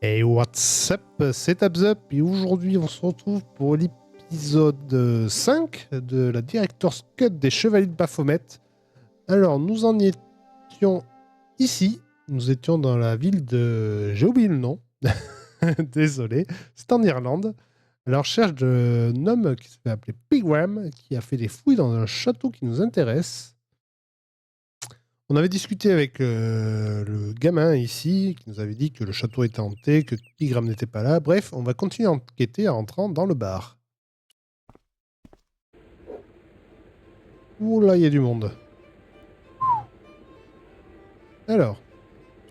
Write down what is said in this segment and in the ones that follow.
Hey, what's up? C'est Tabzup et aujourd'hui on se retrouve pour l'épisode 5 de la Director's Cut des Chevaliers de Baphomet. Alors nous en étions ici, nous étions dans la ville de... J'ai oublié le nom, désolé, c'est en Irlande, à la recherche d'un homme qui se fait appeler Pigram, qui a fait des fouilles dans un château qui nous intéresse. On avait discuté avec le gamin ici, qui nous avait dit que le château était hanté, que Pigram n'était pas là. Bref, on va continuer à enquêter en entrant dans le bar. Ouh là, il y a du monde. Alors,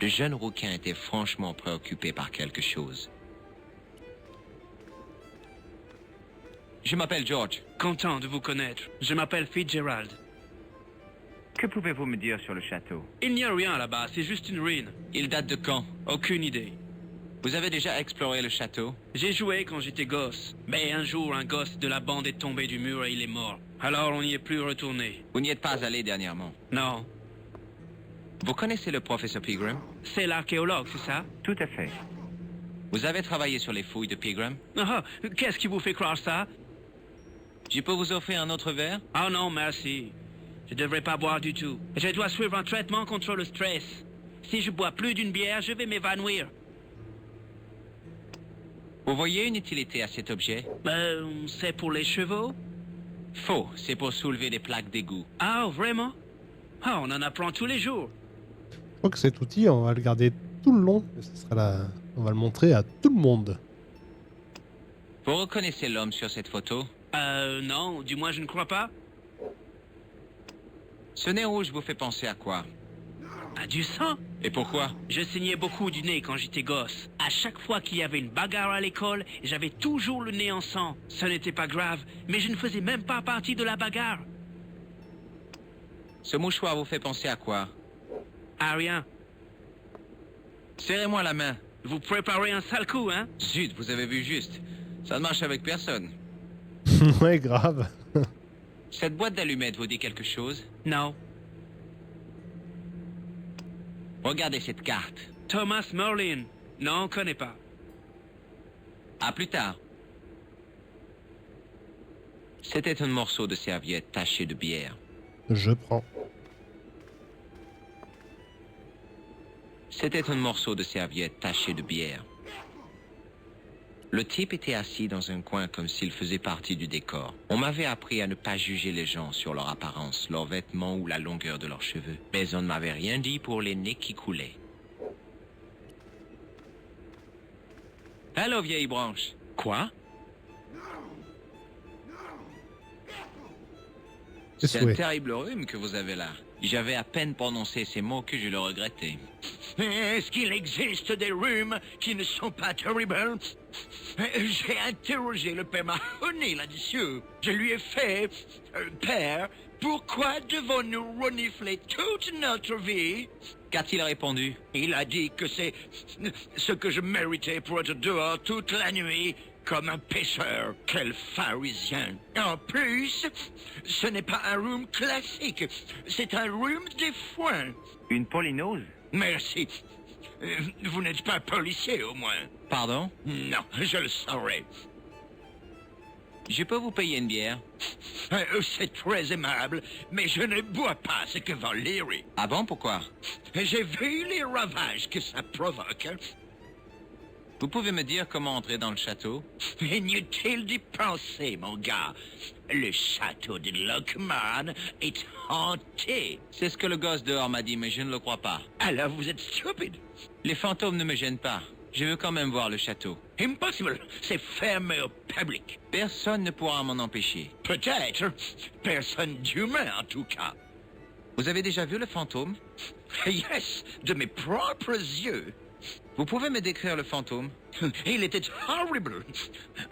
Le jeune rouquin était franchement préoccupé par quelque chose. Je m'appelle George. Content de vous connaître. Je m'appelle Fitzgerald. Que pouvez-vous me dire sur le château? Il n'y a rien là-bas, c'est juste une ruine. Il date de quand? Aucune idée. Vous avez déjà exploré le château? J'ai joué quand j'étais gosse. Mais un jour, un gosse de la bande est tombé du mur et il est mort. Alors on n'y est plus retourné. Vous n'y êtes pas allé dernièrement. Non. Vous connaissez le professeur Pigram? C'est l'archéologue, c'est ça? Tout à fait. Vous avez travaillé sur les fouilles de Pigram? Ah, qu'est-ce qui vous fait croire ça? Je peux vous offrir un autre verre? Ah non, merci. Je devrais pas boire du tout. Je dois suivre un traitement contre le stress. Si je bois plus d'une bière, je vais m'évanouir. Vous voyez une utilité à cet objet? C'est pour les chevaux? Faux, c'est pour soulever des plaques d'égout. Ah, vraiment? Ah, on en apprend tous les jours. je crois que cet outil, on va le garder tout le long. On va le montrer à tout le monde. Vous reconnaissez l'homme sur cette photo? Non, du moins je ne crois pas. Ce nez rouge vous fait penser à quoi? Ah, du sang? Et pourquoi? Je saignais beaucoup du nez quand j'étais gosse. À chaque fois qu'il y avait une bagarre à l'école, j'avais toujours le nez en sang. Ce n'était pas grave, mais je ne faisais même pas partie de la bagarre. Ce mouchoir vous fait penser à quoi? Ah, rien. Serrez-moi la main. Vous préparez un sale coup, hein? Zut, vous avez vu juste. Ça ne marche avec personne. Ouais, grave. Cette boîte d'allumettes vous dit quelque chose? Non. Regardez cette carte. Thomas Merlin. Non, on connaît pas. À plus tard. C'était un morceau de serviette taché de bière. Je prends. C'était un morceau de serviette taché de bière. Le type était assis dans un coin comme s'il faisait partie du décor. On m'avait appris à ne pas juger les gens sur leur apparence, leurs vêtements ou la longueur de leurs cheveux. Mais on ne m'avait rien dit pour les nez qui coulaient. Allô, vieille branche. Quoi? C'est un souhait. terrible rhume que vous avez là. J'avais à peine prononcé ces mots que je le regrettais. Est-ce qu'il existe des rhumes qui ne sont pas terribles? J'ai interrogé le père Mahoney là-dessus. Je lui ai fait... Père, pourquoi devons-nous renifler toute notre vie? Qu'a-t-il répondu? Il a dit que c'est ce que je méritais pour être dehors toute la nuit, comme un pêcheur. Quel pharisien. En plus, ce n'est pas un rhume classique, c'est un rhume des foins. Une polynose? Merci. Vous n'êtes pas policier, au moins. Pardon? Non, je le saurais. Je peux vous payer une bière? C'est très aimable, mais je ne bois pas ce que vend Leary. Ah bon, pourquoi? J'ai vu les ravages que ça provoque. Vous pouvez me dire comment entrer dans le château? Inutile d'y penser, mon gars. Le château de Lockman est hanté. C'est ce que le gosse dehors m'a dit, mais je ne le crois pas. Alors vous êtes stupide. Les fantômes ne me gênent pas. Je veux quand même voir le château. Impossible. C'est fermé au public. Personne ne pourra m'en empêcher. Peut-être. Personne d'humain, en tout cas. Vous avez déjà vu le fantôme? Yes, de mes propres yeux. Vous pouvez me décrire le fantôme? Il était horrible.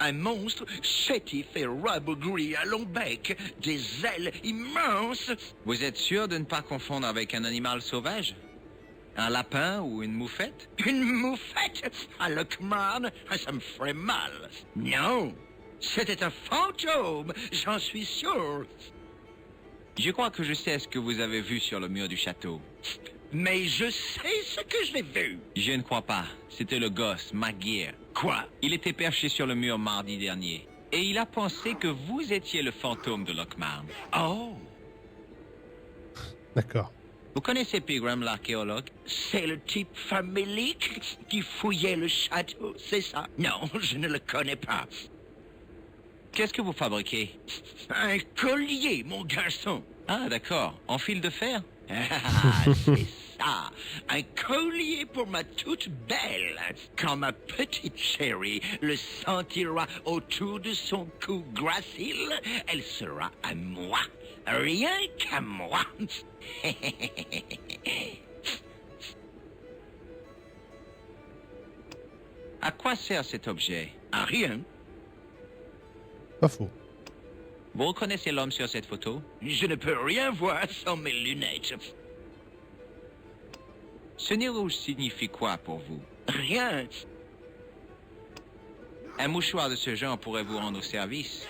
Un monstre chétif et rabougri à long bec, des ailes immenses. Vous êtes sûr de ne pas confondre avec un animal sauvage? Un lapin ou une moufette? Une moufette à Lockman, ça me ferait mal. Non, c'était un fantôme, j'en suis sûr. Je crois que je sais ce que vous avez vu sur le mur du château. Mais je sais ce que j'ai vu. Je ne crois pas. C'était le gosse, McGear. Quoi? Il était perché sur le mur mardi dernier. Et il a pensé que vous étiez le fantôme de Lockmarn. Oh, D'accord. Vous connaissez Pigram, l'archéologue? c'est le type famélique qui fouillait le château, c'est ça? Non, je ne le connais pas. Qu'est-ce que vous fabriquez? Un collier, mon garçon. Ah, d'accord. En fil de fer? Ah, c'est ça. Un collier pour ma toute belle. Quand ma petite chérie le sentira autour de son cou gracile, elle sera à moi. Rien qu'à moi. À quoi sert cet objet? À rien. Pas faux. Vous reconnaissez l'homme sur cette photo? Je ne peux rien voir sans mes lunettes. Ce nez rouge signifie quoi pour vous? Rien. Un mouchoir de ce genre pourrait vous rendre service.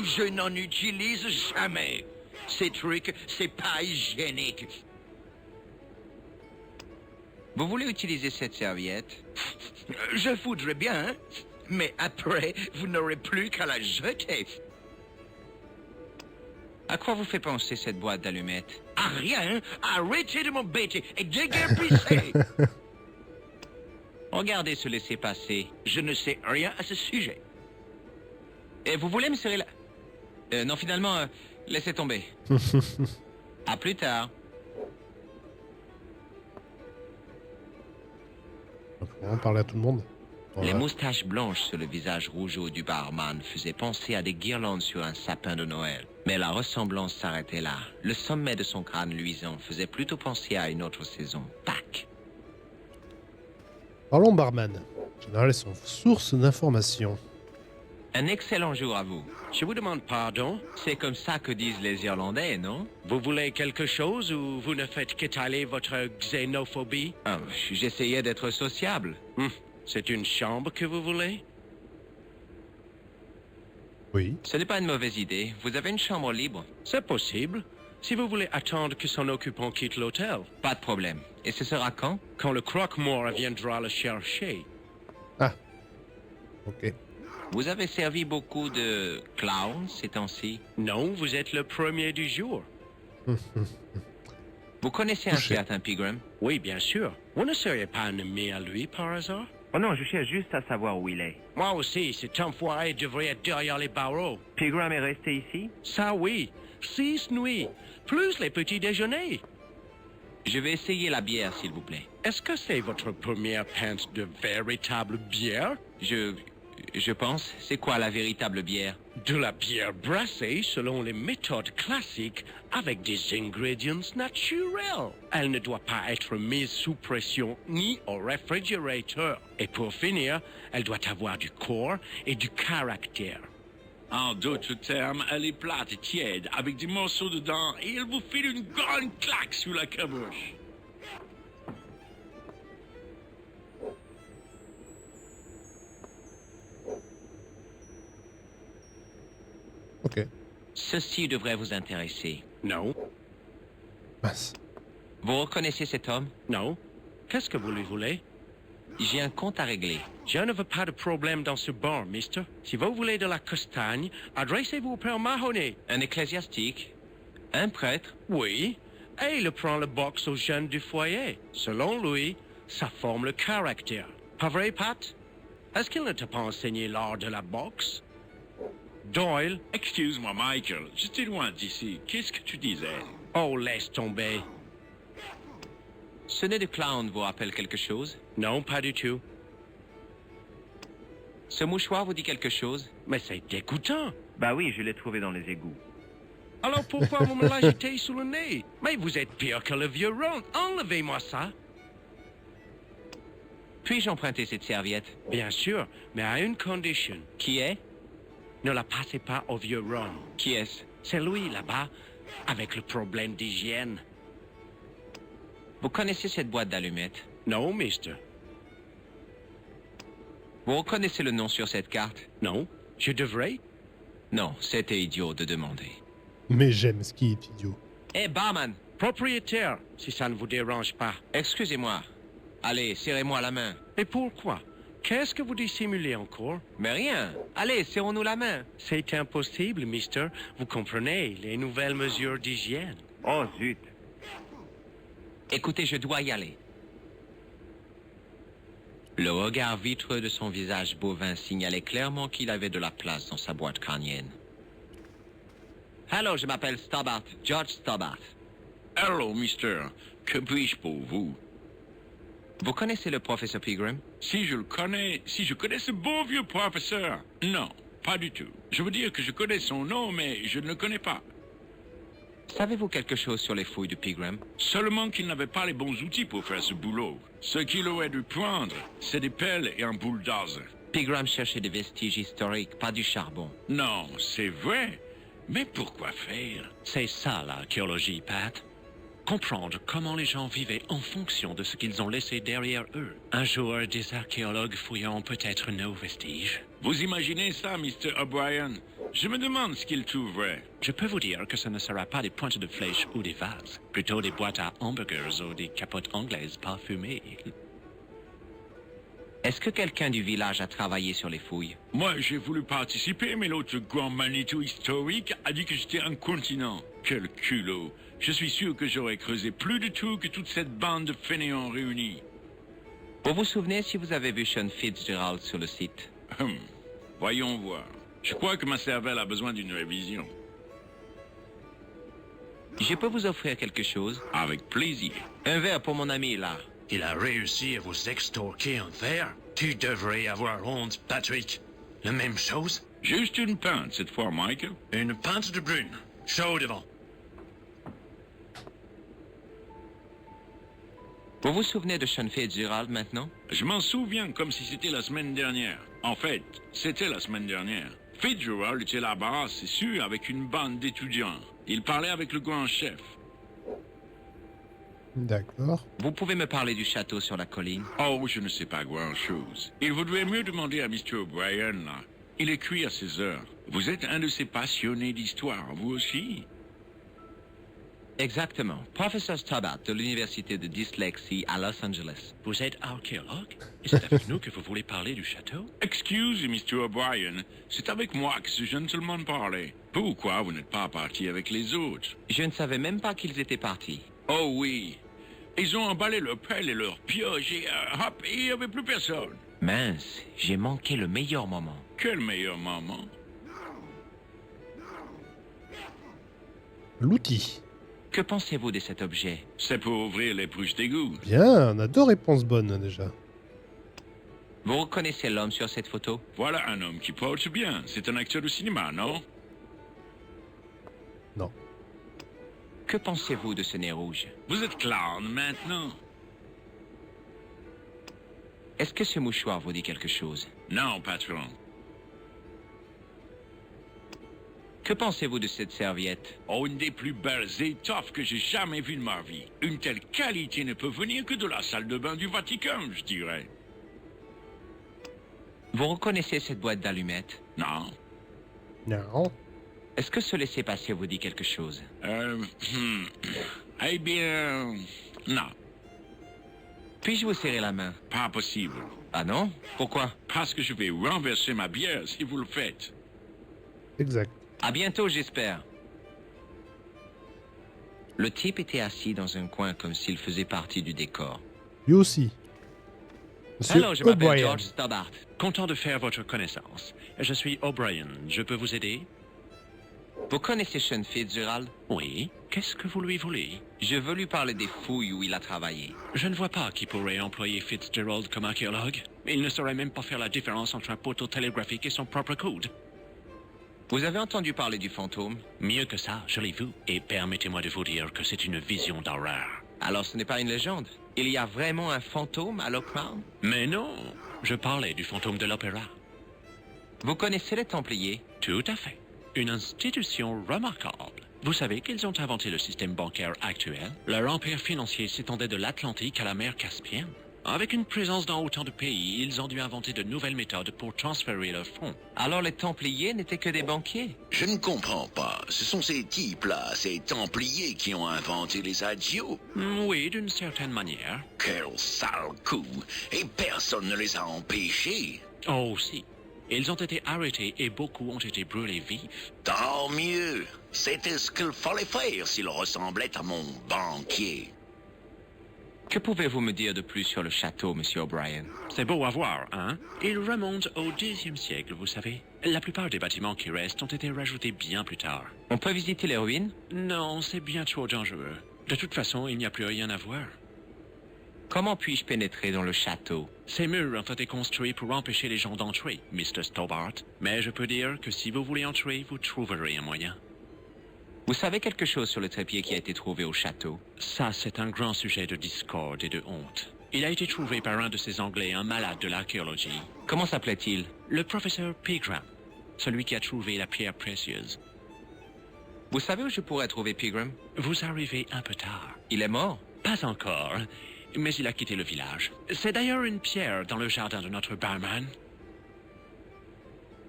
Je n'en utilise jamais. Ces trucs, c'est pas hygiénique. Vous voulez utiliser cette serviette? Je voudrais bien, mais après, vous n'aurez plus qu'à la jeter. À quoi vous fait penser cette boîte d'allumettes? À rien. Arrêtez de m'embêter et déguerpissez. Regardez ce laisser-passer. Je ne sais rien à ce sujet. Et vous voulez me serrer la... non, finalement, laissez tomber. À plus tard. Donc, on va parler à tout le monde. Les Voilà. moustaches blanches sur le visage rougeau du barman faisaient penser à des guirlandes sur un sapin de Noël. Mais la ressemblance s'arrêtait là. Le sommet de son crâne luisant faisait plutôt penser à une autre saison, Pâques. Parlons barman. En général, elles sont source d'informations. Un excellent jour à vous. Je vous demande pardon. C'est comme ça que disent les Irlandais, non? Vous voulez quelque chose ou vous ne faites qu'étaler votre xénophobie? Ah, j'essayais d'être sociable. C'est une chambre que vous voulez? Oui. Ce n'est pas une mauvaise idée. Vous avez une chambre libre? C'est possible. Si vous voulez attendre que son occupant quitte l'hôtel. Pas de problème. Et ce sera quand? Quand le croque-mort viendra le chercher. Ah. Ok. Vous avez servi beaucoup de clowns ces temps-ci. Non, vous êtes le premier du jour. Vous connaissez un Touché. certain Pigram? Oui, bien sûr. Vous ne seriez pas un ami à lui par hasard? Oh non, je cherche juste à savoir où il est. Moi aussi, cet enfoiré devrait être derrière les barreaux. Pigram est resté ici? Ça oui, 6 nuits, plus les petits déjeuners. Je vais essayer la bière, s'il vous plaît. Est-ce que c'est votre première pinte de véritable bière? Je pense. C'est quoi la véritable bière? De la bière brassée selon les méthodes classiques avec des ingrédients naturels. Elle ne doit pas être mise sous pression ni au réfrigérateur. Et pour finir, elle doit avoir du corps et du caractère. En d'autres termes, elle est plate et tiède, avec des morceaux dedans, et elle vous file une grande claque sous la caboche. Ok. Ceci devrait vous intéresser. Non, Mince. Vous reconnaissez cet homme? non. Qu'est-ce que vous lui voulez? J'ai un compte à régler. Je ne veux pas de problème dans ce bar, mister. Si vous voulez de la castagne, adressez-vous au père Mahoney. Un ecclésiastique? Un prêtre? Oui, et il prend le box aux jeunes du foyer. Selon lui, ça forme le caractère. Pas vrai, Pat? Est-ce qu'il ne t'a pas enseigné l'art de la boxe? Doyle? Excuse-moi, Michael, j'étais loin d'ici. Qu'est-ce que tu disais? Oh, laisse tomber. Ce nez de clown vous rappelle quelque chose? Non, pas du tout. Ce mouchoir vous dit quelque chose? Mais c'est dégoûtant. Bah oui, je l'ai trouvé dans les égouts. Alors pourquoi vous me l'agitez sous le nez? Mais vous êtes pire que le vieux Ron. Enlevez-moi ça. Puis-je emprunter cette serviette? Bien sûr, mais à une condition. Qui est? Ne la passez pas au vieux Ron. Qui est-ce? C'est lui, là-bas, avec le problème d'hygiène. Vous connaissez cette boîte d'allumettes? Non, mister. Vous reconnaissez le nom sur cette carte? Non, je devrais. Non, c'était idiot de demander. Mais j'aime ce qui est idiot. Hé, barman, Propriétaire, si ça ne vous dérange pas. excusez-moi. Allez, serrez-moi la main. Et pourquoi? Qu'est-ce que vous dissimulez encore? Mais rien. Allez, serrons-nous la main. C'est impossible, mister. Vous comprenez les nouvelles mesures d'hygiène. Oh zut. Écoutez, je dois y aller. Le regard vitreux de son visage bovin signalait clairement qu'il avait de la place dans sa boîte crânienne. Allô, je m'appelle Stobbart, George Stobbart. Hello, mister. Que puis-je pour vous? Vous connaissez le professeur Pegram? Si je connais ce beau vieux professeur. Non, pas du tout. Je veux dire que je connais son nom, mais je ne le connais pas. Savez-vous quelque chose sur les fouilles de Pegram? Seulement qu'il n'avait pas les bons outils pour faire ce boulot. Ce qu'il aurait dû prendre, c'est des pelles et un bulldozer. Pegram cherchait des vestiges historiques, pas du charbon. Non, c'est vrai. Mais pourquoi faire? C'est ça l'archéologie, Pat. Comprendre comment les gens vivaient en fonction de ce qu'ils ont laissé derrière eux. Un jour, des archéologues fouilleront peut-être nos vestiges. Vous imaginez ça, Mr. O'Brien? Je me demande ce qu'ils trouveraient. Je peux vous dire que ce ne sera pas des pointes de flèches ou des vases, plutôt des boîtes à hamburgers ou des capotes anglaises parfumées. Est-ce que quelqu'un du village a travaillé sur les fouilles? Moi, j'ai voulu participer, mais l'autre grand Manitou historique a dit que j'étais incontinent. Quel culot! Je suis sûr que j'aurais creusé plus de tout que toute cette bande de fainéants réunis. Vous vous souvenez si vous avez vu Sean Fitzgerald sur le site? Voyons voir. Je crois que ma cervelle a besoin d'une révision. Je peux vous offrir quelque chose? Avec plaisir. Un verre pour mon ami, là. Il a réussi à vous extorquer un verre? Tu devrais avoir honte, Patrick. La même chose? Juste une pinte cette fois, Michael. Une pinte de brune. Chaud devant. Vous vous souvenez de Sean Fitzgerald maintenant? Je m'en souviens comme si c'était la semaine dernière. En fait, c'était la semaine dernière. Fitzgerald était là-bas, c'est sûr, avec une bande d'étudiants. Il parlait avec le grand chef. D'accord. Vous pouvez me parler du château sur la colline? Oh, je ne sais pas grand-chose. Il vaudrait mieux demander à Mr. O'Brien, là. Il écrit à ses heures. Vous êtes un de ces passionnés d'histoire, vous aussi? Exactement. Professeur Stobbart de l'Université de Dyslexie à Los Angeles. Vous êtes archéologue? Et c'est avec nous que vous voulez parler du château? Excuse, Mr. O'Brien. C'est avec moi que ce gentleman parlait. Pourquoi vous n'êtes pas parti avec les autres? Je ne savais même pas qu'ils étaient partis. Oh oui. Ils ont emballé leurs pelles et leurs pioches et hop, il n'y avait plus personne. Mince, j'ai manqué le meilleur moment. Quel meilleur moment. L'outil. Que pensez-vous de cet objet? C'est pour ouvrir les bouches d'égout. Bien, on a 2 réponses bonnes déjà. Vous reconnaissez l'homme sur cette photo? Voilà un homme qui porte bien. C'est un acteur de cinéma, non? Non. Que pensez-vous de ce nez rouge? Vous êtes clown maintenant? Est-ce que ce mouchoir vous dit quelque chose? Non, patron. Que pensez-vous de cette serviette? Oh, une des plus belles étoffes que j'ai jamais vues de ma vie. Une telle qualité ne peut venir que de la salle de bain du Vatican, je dirais. Vous reconnaissez cette boîte d'allumettes? Non. Non. Est-ce que ce laissez-passer vous dit quelque chose? Eh bien... Non, Puis-je vous serrer la main? pas possible. Ah non? Pourquoi? Parce que je vais renverser ma bière si vous le faites. Exact. À bientôt, j'espère. Le type était assis dans un coin comme s'il faisait partie du décor. Lui aussi. Monsieur Allô, je m'appelle O'Brien. George Stobbart. Content de faire votre connaissance. Je suis O'Brien. Je peux vous aider? Vous connaissez Sean Fitzgerald? Oui. Qu'est-ce que vous lui voulez? Je veux lui parler des fouilles où il a travaillé. Je ne vois pas qui pourrait employer Fitzgerald comme archéologue. Il ne saurait même pas faire la différence entre un poteau télégraphique et son propre code. Vous avez entendu parler du fantôme? Mieux que ça, je l'ai vu. Et permettez-moi de vous dire que c'est une vision d'horreur. Alors ce n'est pas une légende. Il y a vraiment un fantôme à Lockmount? Mais non, je parlais du fantôme de l'opéra. Vous connaissez les Templiers? Tout à fait. Une institution remarquable. Vous savez qu'ils ont inventé le système bancaire actuel? Leur empire financier s'étendait de l'Atlantique à la mer Caspienne. Avec une présence dans autant de pays, ils ont dû inventer de nouvelles méthodes pour transférer leurs fonds. Alors les Templiers n'étaient que des banquiers? Je ne comprends pas. Ce sont ces types-là, ces Templiers, qui ont inventé les adios. Oui, d'une certaine manière. Quel sale coup. Et personne ne les a empêchés. Oh, si. Ils ont été arrêtés et beaucoup ont été brûlés vifs. Tant mieux. C'était ce qu'il fallait faire s'il ressemblait à mon banquier. Que pouvez-vous me dire de plus sur le château, Monsieur O'Brien? C'est beau à voir, hein? Il remonte au Xe siècle, vous savez. La plupart des bâtiments qui restent ont été rajoutés bien plus tard. On peut visiter les ruines? Non, c'est bien trop dangereux. De toute façon, il n'y a plus rien à voir. Comment puis-je pénétrer dans le château? Ces murs ont été construits pour empêcher les gens d'entrer, Mr. Stobart. Mais je peux dire que si vous voulez entrer, vous trouverez un moyen. Vous savez quelque chose sur le trépied qui a été trouvé au château? Ça, c'est un grand sujet de discorde et de honte. Il a été trouvé par un de ces Anglais, un malade de l'archéologie. Comment s'appelait-il? Le professeur Pegram, celui qui a trouvé la pierre précieuse. Vous savez où je pourrais trouver Pegram? Vous arrivez un peu tard. Il est mort? Pas encore, mais il a quitté le village. C'est d'ailleurs une pierre dans le jardin de notre barman.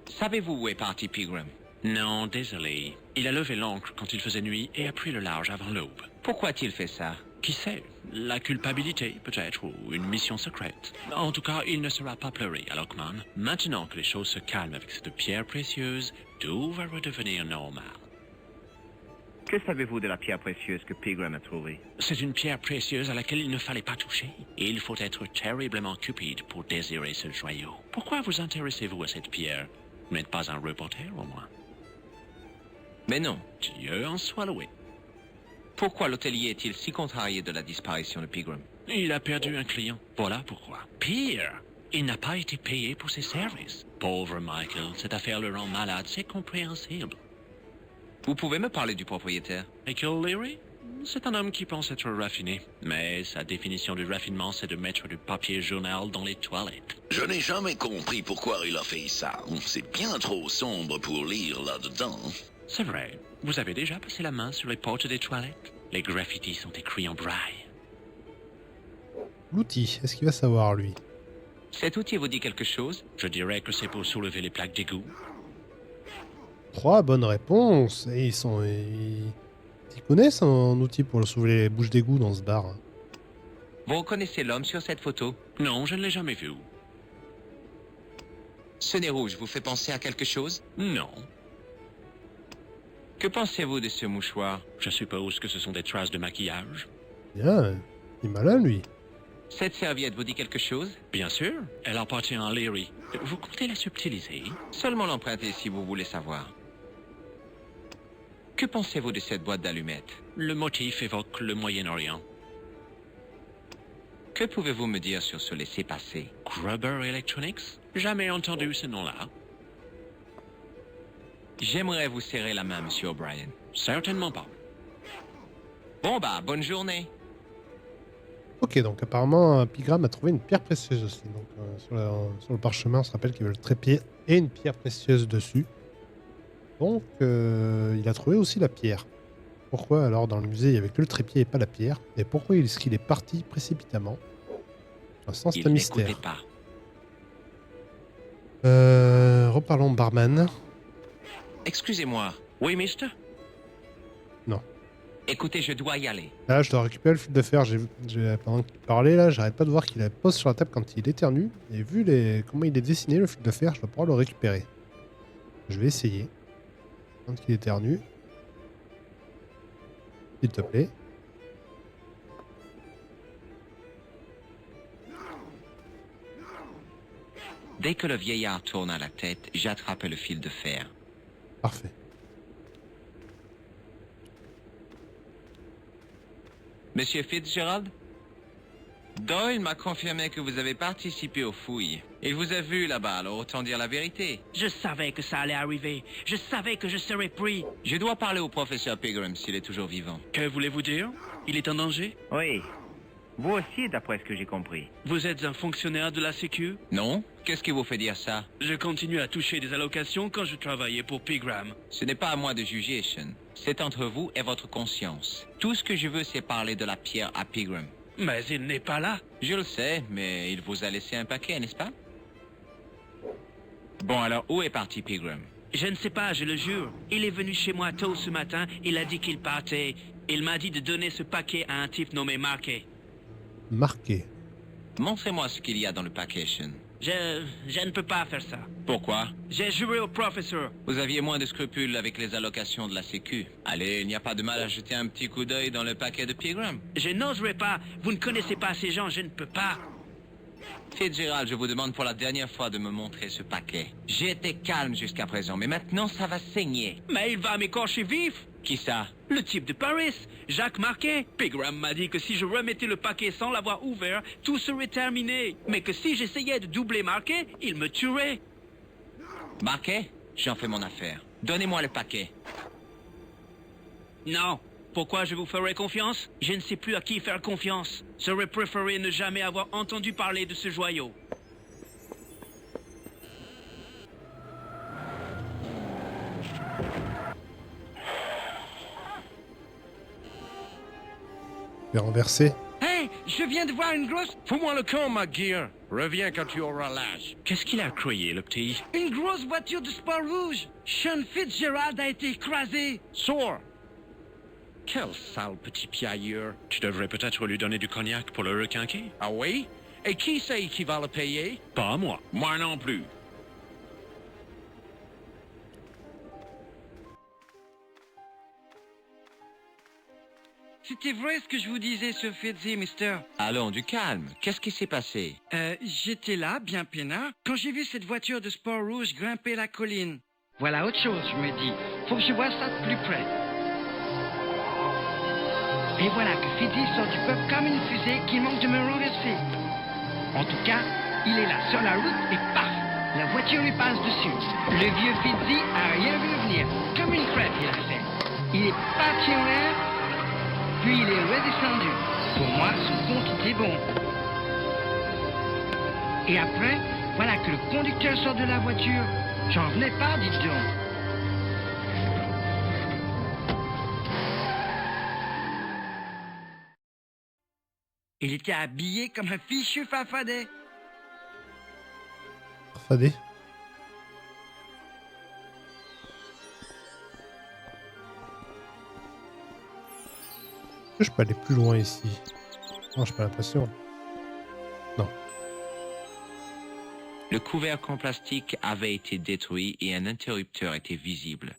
Savez-vous où est parti Pegram? Non, désolé. Il a levé l'ancre quand il faisait nuit et a pris le large avant l'aube. Pourquoi a-t-il fait ça? Qui sait? La culpabilité, peut-être, ou une mission secrète. En tout cas, il ne sera pas pleuré à Lockman. Maintenant que les choses se calment avec cette pierre précieuse, tout va redevenir normal. Que savez-vous de la pierre précieuse que Pegram a trouvée? C'est une pierre précieuse à laquelle il ne fallait pas toucher. Et il faut être terriblement cupide pour désirer ce joyau. Pourquoi vous intéressez-vous à cette pierre? Vous n'êtes pas un reporter, au moins. Mais non. Dieu en soit loué. Pourquoi l'hôtelier est-il si contrarié de la disparition de Pegram? Il a perdu un client. Voilà pourquoi. Pire, il n'a pas été payé pour ses services. Pauvre Michael, cette affaire le rend malade, c'est compréhensible. Vous pouvez me parler du propriétaire? Michael Leary? C'est un homme qui pense être raffiné. Mais sa définition du raffinement, c'est de mettre du papier journal dans les toilettes. Je n'ai jamais compris pourquoi il a fait ça. C'est bien trop sombre pour lire là-dedans. C'est vrai. Vous avez déjà passé la main sur les portes des toilettes? Les graffitis sont écrits en braille. L'outil, est-ce qu'il va savoir, lui? Cet outil vous dit quelque chose? Je dirais que c'est pour soulever les plaques d'égout. 3 bonnes réponses. Et ils connaissent un outil pour soulever les bouches d'égout dans ce bar. Vous reconnaissez l'homme sur cette photo? Non, je ne l'ai jamais vu. Ce nez rouge vous fait penser à quelque chose? Non. Que pensez-vous de ce mouchoir? Je suppose que ce sont des traces de maquillage. Bien, il est malin, lui. Cette serviette vous dit quelque chose? Bien sûr, elle appartient à Leary. Vous comptez la subtiliser? Seulement l'emprunter si vous voulez savoir. Que pensez-vous de cette boîte d'allumettes? Le motif évoque le Moyen-Orient. Que pouvez-vous me dire sur ce laissez-passer? Gruber Electronics? Jamais entendu ce nom-là. J'aimerais vous serrer la main, Monsieur O'Brien. Certainement pas. Bon bah, bonne journée. Ok, donc apparemment, Pegram a trouvé une pierre précieuse aussi. Donc sur le parchemin, on se rappelle qu'il y avait le trépied et une pierre précieuse dessus. Donc, il a trouvé aussi la pierre. Pourquoi alors dans le musée il n'y avait que le trépied et pas la pierre? Et pourquoi est-ce qu'il est parti précipitamment? Pour l'instant, c'est un mystère. n'écoutait pas. Reparlons de barman. Excusez-moi. Oui, mister? Écoutez, je dois y aller. Là, je dois récupérer le fil de fer. Pendant qu'il parlait, là, j'arrête pas de voir qu'il la pose sur la table quand il éternue. Et vu comment il est dessiné, le fil de fer, je dois pouvoir le récupérer. Je vais essayer. Quand il éternue. S'il te plaît. Dès que le vieillard tourna la tête, j'attrapais le fil de fer. Parfait. Monsieur Fitzgerald? Doyle m'a confirmé que vous avez participé aux fouilles. Il vous a vu là-bas, alors autant dire la vérité. Je savais que ça allait arriver. Je savais que je serais pris. Je dois parler au professeur Pegram s'il est toujours vivant. Que voulez-vous dire? Il est en danger? Oui. Vous aussi, d'après ce que j'ai compris. Vous êtes un fonctionnaire de la Sécu? Non? Qu'est-ce qui vous fait dire ça? Je continue à toucher des allocations quand je travaillais pour Pegram. Ce n'est pas à moi de juger, Sean. C'est entre vous et votre conscience. Tout ce que je veux, c'est parler de la pierre à Pegram. Mais il n'est pas là. Je le sais, mais il vous a laissé un paquet, n'est-ce pas? Bon, alors, où est parti Pegram? Je ne sais pas, je le jure. Il est venu chez moi tôt ce matin, il a dit qu'il partait. Il m'a dit de donner ce paquet à un type nommé Marquet. Marqué. Montrez-moi ce qu'il y a dans le paquet, Sean. Je ne peux pas faire ça. Pourquoi? J'ai juré au professeur. Vous aviez moins de scrupules avec les allocations de la Sécu. Allez, il n'y a pas de mal à jeter un petit coup d'œil dans le paquet de Pegram. Je n'oserais pas. Vous ne connaissez pas ces gens, je ne peux pas. Fitzgerald, je vous demande pour la dernière fois de me montrer ce paquet. J'ai été calme jusqu'à présent, mais maintenant ça va saigner. Mais il va m'écorcher vif. Qui ça? Le type de Paris, Jacques Marquet. Pegram m'a dit que si je remettais le paquet sans l'avoir ouvert, tout serait terminé. Mais que si j'essayais de doubler Marquet, il me tuerait. Marquet? J'en fais mon affaire. Donnez-moi le paquet. Non. Pourquoi je vous ferais confiance? Je ne sais plus à qui faire confiance. J'aurais préféré ne jamais avoir entendu parler de ce joyau. Je vais renverser. Hey, je viens de voir une grosse... Fous-moi le camp, McGear. Reviens quand tu auras l'âge. Qu'est-ce qu'il a crié, le petit? Une grosse voiture de sport rouge. Sean Fitzgerald a été écrasé. Sors. Quel sale petit piailleur. Tu devrais peut-être lui donner du cognac pour le requinquer. Ah oui? Et qui c'est qui va le payer? Pas moi. Moi non plus. C'était vrai ce que je vous disais sur Fitzy, mister. Allons, du calme. Qu'est-ce qui s'est passé? J'étais là, bien peinard, quand j'ai vu cette voiture de sport rouge grimper la colline. Voilà autre chose, je me dis. Faut que je vois ça de plus près. Et voilà que Fitzy sort du peuple comme une fusée qui manque de me renverser. En tout cas, il est là sur la route et paf! La voiture lui passe dessus. Le vieux Fitzy a rien vu venir. Comme une crêpe, il a fait. Il est parti en l'air, puis il est redescendu. Pour moi, son compte était bon. Et après, voilà que le conducteur sort de la voiture. J'en venais pas, dites donc. Il était habillé comme un fichu farfadet. Farfadet. Est-ce que je peux aller plus loin ici? Non, j'ai pas l'impression. Non. Le couvercle en plastique avait été détruit et un interrupteur était visible.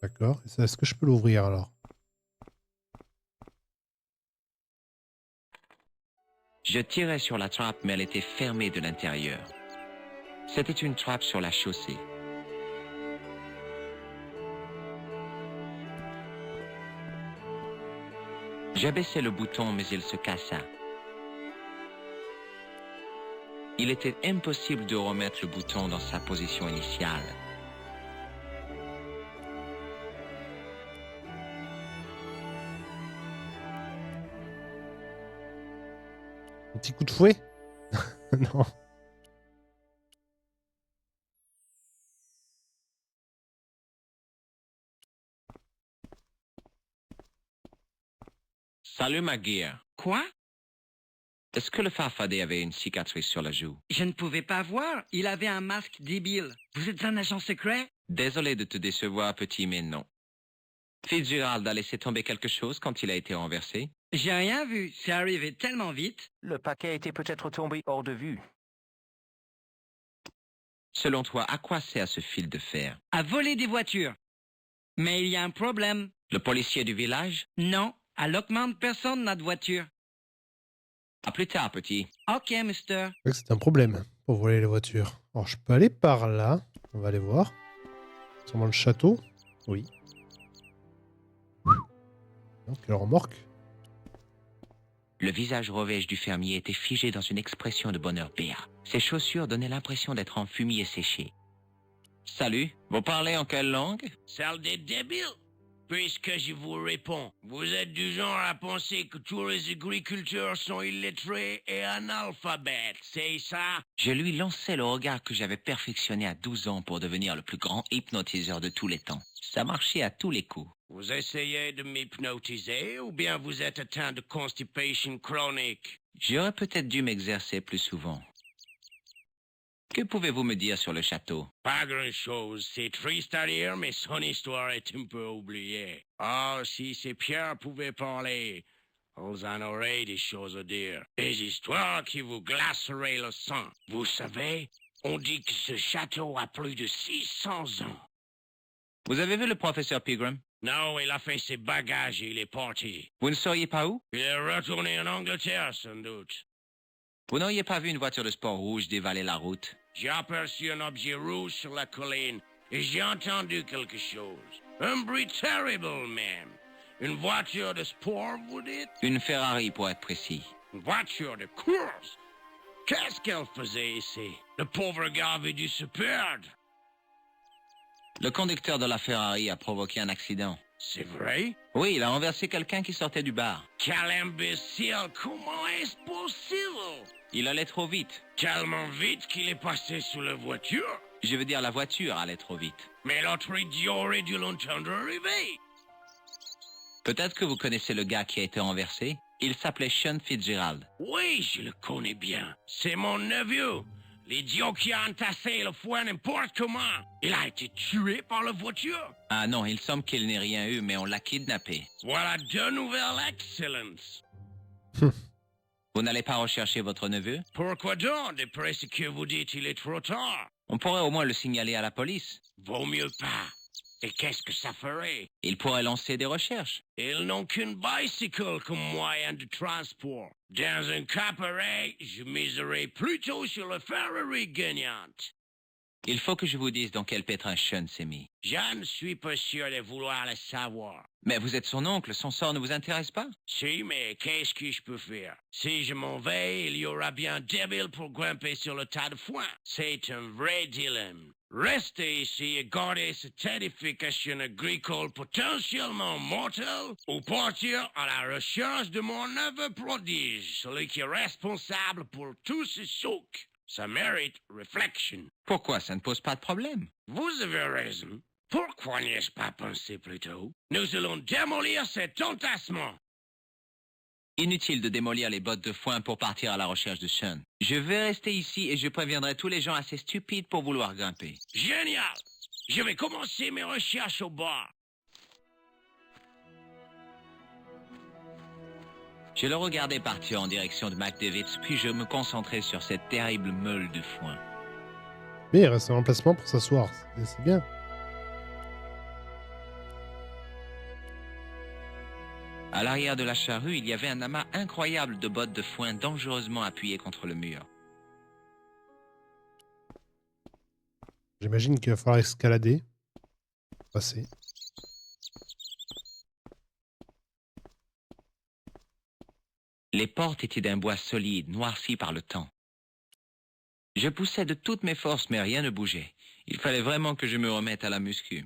D'accord. Et ça, est-ce que je peux l'ouvrir alors? Je tirais sur la trappe, mais elle était fermée de l'intérieur. C'était une trappe sur la chaussée. J'abaissai le bouton, mais il se cassa. Il était impossible de remettre le bouton dans sa position initiale. Un petit coup de fouet? Non. Salut, McGear. Quoi? Est-ce que le farfadet avait une cicatrice sur la joue? Je ne pouvais pas voir. Il avait un masque débile. Vous êtes un agent secret? Désolé de te décevoir, petit, mais non. Fitzgerald a laissé tomber quelque chose quand il a été renversé? J'ai rien vu. C'est arrivé tellement vite. Le paquet était peut-être tombé hors de vue. Selon toi, à quoi sert ce fil de fer? À voler des voitures. Mais il y a un problème. Le policier du village? Non. À Lockmount, personne n'a de voiture. À plus tard, petit. Ok, mister. C'est un problème pour voler les voitures. Alors, je peux aller par là. On va aller voir. Sûrement le château. Oui. Donc, quelle remorque. Le visage revêche du fermier était figé dans une expression de bonheur béat. Ses chaussures donnaient l'impression d'être en fumier séché. Salut, vous parlez en quelle langue? Celle des débiles. Puisque je vous réponds, vous êtes du genre à penser que tous les agriculteurs sont illettrés et analphabètes, c'est ça? Je lui lançai le regard que j'avais perfectionné à 12 ans pour devenir le plus grand hypnotiseur de tous les temps. Ça marchait à tous les coups. Vous essayez de m'hypnotiser ou bien vous êtes atteint de constipation chronique? J'aurais peut-être dû m'exercer plus souvent. Que pouvez-vous me dire sur le château? Pas grand-chose. C'est triste à dire, mais son histoire est un peu oubliée. Oh, si ces pierres pouvaient parler, elles en auraient des choses à dire. Des histoires qui vous glaceraient le sang. Vous savez, on dit que ce château a plus de 600 ans. Vous avez vu le professeur Pilgrim? Non, il a fait ses bagages et il est parti. Vous ne sauriez pas où? Il est retourné en Angleterre, sans doute. Vous n'auriez pas vu une voiture de sport rouge dévaler la route? J'ai aperçu un objet rouge sur la colline et j'ai entendu quelque chose. Un bruit terrible même. Une voiture de sport, vous dites? Une Ferrari, pour être précis. Une voiture de course? Qu'est-ce qu'elle faisait ici? Le pauvre gars avait dû se perdre. Le conducteur de la Ferrari a provoqué un accident. C'est vrai? Oui, il a renversé quelqu'un qui sortait du bar. Quel imbécile! Comment est-ce possible? Il allait trop vite. Tellement vite qu'il est passé sous la voiture. Je veux dire, la voiture allait trop vite. Mais l'autre idiot aurait dû l'entendre arriver. Peut-être que vous connaissez le gars qui a été renversé. Il s'appelait Sean Fitzgerald. Oui, je le connais bien. C'est mon neveu. L'idiot qui a entassé le foin n'importe comment. Il a été tué par la voiture. Ah non, il semble qu'il n'ait rien eu, mais on l'a kidnappé. Voilà deux nouvelles excellences. Vous n'allez pas rechercher votre neveu? Pourquoi donc? D'après ce que vous dites, il est trop tard. On pourrait au moins le signaler à la police. Vaut mieux pas. Et qu'est-ce que ça ferait? Il pourrait lancer des recherches. Ils n'ont qu'une bicycle comme moyen de transport. Dans un cas pareil, je miserais plutôt sur la Ferrari gagnante. Il faut que je vous dise dans quel pétrin Sean s'est mis. Je ne suis pas sûr de vouloir le savoir. Mais vous êtes son oncle, son sort ne vous intéresse pas? Si, mais qu'est-ce que je peux faire? Si je m'en vais, il y aura bien débile pour grimper sur le tas de foin. C'est un vrai dilemme. Rester ici et garder cette édification agricole potentiellement mortelle ou partir à la recherche de mon neveu prodige, celui qui est responsable pour tout ce souk. Ça mérite réflexion. Pourquoi? Ça ne pose pas de problème. Vous avez raison. Pourquoi n'y ai-je pas pensé plus tôt? Nous allons démolir cet entassement. Inutile de démolir les bottes de foin pour partir à la recherche de Sean. Je vais rester ici et je préviendrai tous les gens assez stupides pour vouloir grimper. Génial! Je vais commencer mes recherches au bar. Je le regardais partir en direction de McDavid's, puis je me concentrais sur cette terrible meule de foin. Mais il reste un emplacement pour s'asseoir. C'est bien. À l'arrière de la charrue, il y avait un amas incroyable de bottes de foin dangereusement appuyées contre le mur. J'imagine qu'il va falloir escalader. Passer. Les portes étaient d'un bois solide, noirci par le temps. Je poussais de toutes mes forces, mais rien ne bougeait. Il fallait vraiment que je me remette à la muscu.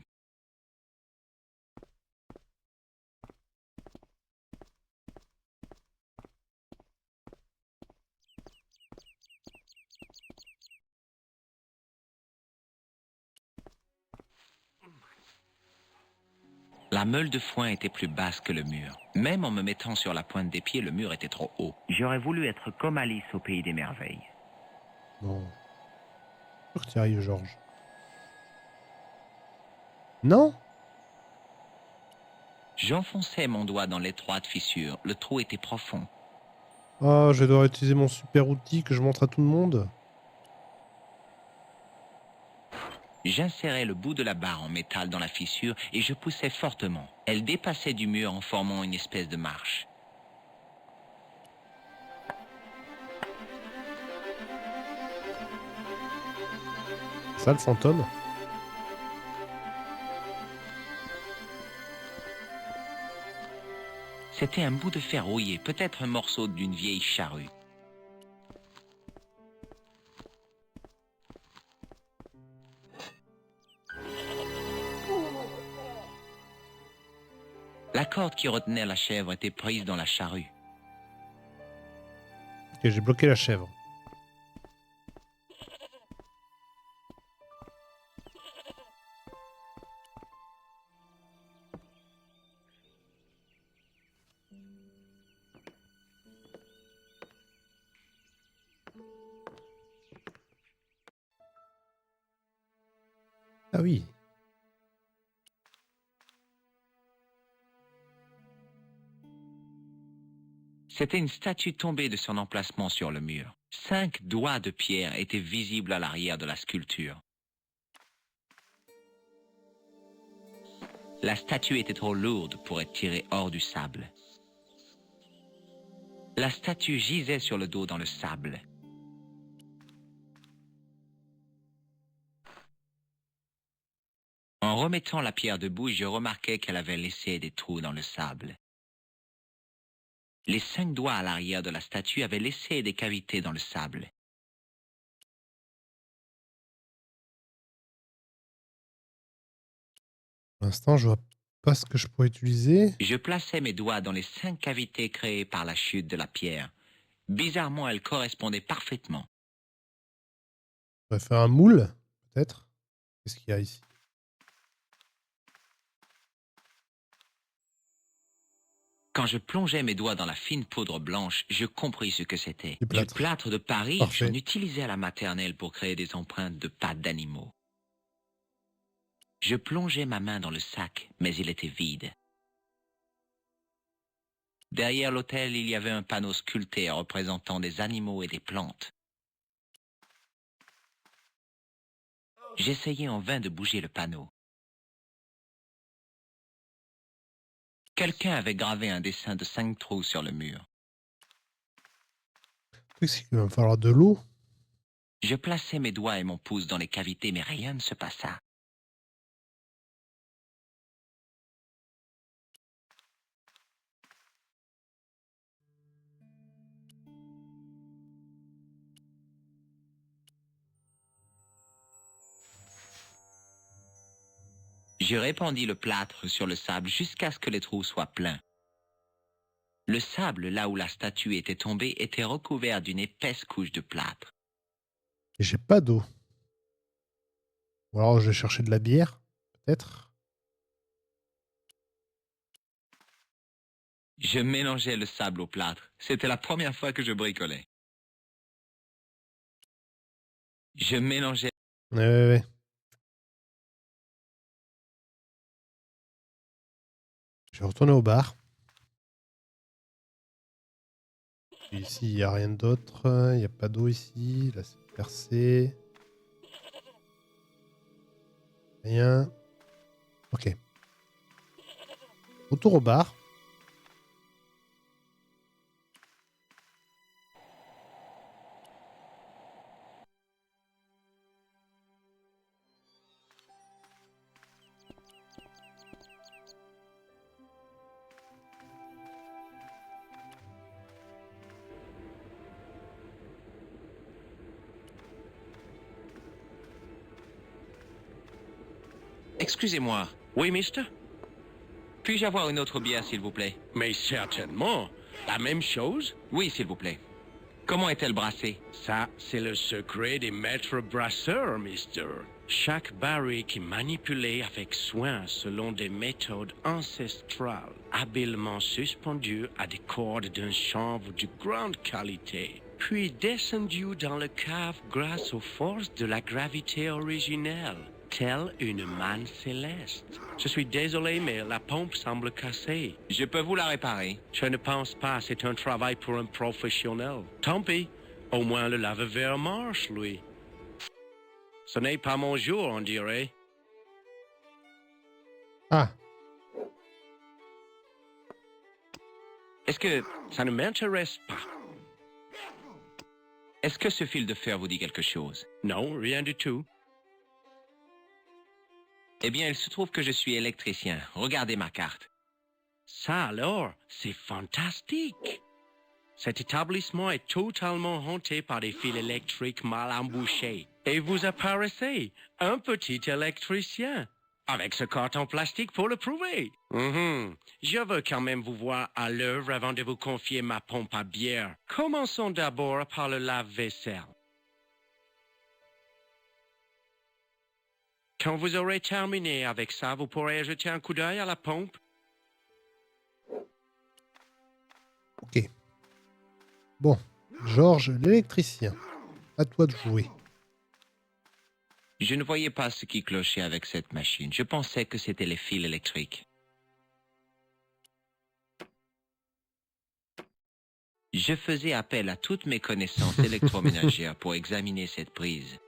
La meule de foin était plus basse que le mur. Même en me mettant sur la pointe des pieds, le mur était trop haut. J'aurais voulu être comme Alice au pays des merveilles. Non. Sûr que tu y arrives, Georges. Non? J'enfonçais mon doigt dans l'étroite fissure. Le trou était profond. Ah, je vais devoir utiliser mon super outil que je montre à tout le monde. J'insérais le bout de la barre en métal dans la fissure et je poussais fortement. Elle dépassait du mur en formant une espèce de marche. Ça, le fantôme. C'était un bout de fer rouillé, peut-être un morceau d'une vieille charrue. La corde qui retenait la chèvre était prise dans la charrue. Ok, j'ai bloqué la chèvre. Ah oui. C'était une statue tombée de son emplacement sur le mur. 5 doigts de pierre étaient visibles à l'arrière de la sculpture. La statue était trop lourde pour être tirée hors du sable. La statue gisait sur le dos dans le sable. En remettant la pierre debout, je remarquai qu'elle avait laissé des trous dans le sable. Les 5 doigts à l'arrière de la statue avaient laissé des cavités dans le sable. Pour l'instant, je vois pas ce que je pourrais utiliser. Je plaçai mes doigts dans les 5 cavités créées par la chute de la pierre. Bizarrement, elles correspondaient parfaitement. On va faire un moule, peut-être. Qu'est-ce qu'il y a ici? Quand je plongeais mes doigts dans la fine poudre blanche, je compris ce que c'était. Du Du plâtre. plâtre de Paris, Parfait. j'en utilisais à la maternelle pour créer des empreintes de pattes d'animaux. Je plongeais ma main dans le sac, mais il était vide. Derrière l'autel, il y avait un panneau sculpté représentant des animaux et des plantes. J'essayais en vain de bouger le panneau. Quelqu'un avait gravé un dessin de 5 trous sur le mur. Le truc, c'est qu'il va me falloir de l'eau. Je plaçai mes doigts et mon pouce dans les cavités, mais rien ne se passa. Je répandis le plâtre sur le sable jusqu'à ce que les trous soient pleins. Le sable, là où la statue était tombée, était recouvert d'une épaisse couche de plâtre. Et j'ai pas d'eau. Ou alors je vais chercher de la bière, peut-être. Je mélangeais le sable au plâtre. C'était la première fois que je bricolais. Je mélangeais... Ouais. Je vais retourner au bar. Ici, il n'y a rien d'autre. Il n'y a pas d'eau ici. Là, c'est percé. Rien. Ok. Retour au bar. Excusez-moi, Oui, mister? puis-je avoir une autre bière, s'il vous plaît? Mais certainement. La même chose? Oui, s'il vous plaît. Comment est-elle brassée? Ça, c'est le secret des maîtres brasseurs, mister. Chaque barrique est manipulée avec soin selon des méthodes ancestrales, habilement suspendues à des cordes d'un chanvre de grande qualité, puis descendues dans le cave grâce aux forces de la gravité originelle, telle une manne céleste. Je suis désolé, mais la pompe semble cassée. Je peux vous la réparer. Je ne pense pas, c'est un travail pour un professionnel. Tant pis, au moins le lave-verre marche, lui. Ce n'est pas mon jour, on dirait. Ah, Est-ce que... Ça ne m'intéresse pas. Est-ce que ce fil de fer vous dit quelque chose? Non, rien du tout. Eh bien, il se trouve que je suis électricien. Regardez ma carte. Ça alors, c'est fantastique. Cet établissement est totalement hanté par des fils électriques mal embouchés. Et vous apparaissez, un petit électricien, avec ce carton plastique pour le prouver. Je veux quand même vous voir à l'œuvre avant de vous confier ma pompe à bière. Commençons d'abord par le lave-vaisselle. Quand vous aurez terminé avec ça, vous pourrez jeter un coup d'œil à la pompe. ok. Bon, Georges, l'électricien. À toi de jouer. Je ne voyais pas ce qui clochait avec cette machine. Je pensais que c'était les fils électriques. Je faisais appel à toutes mes connaissances électroménagères pour examiner cette prise.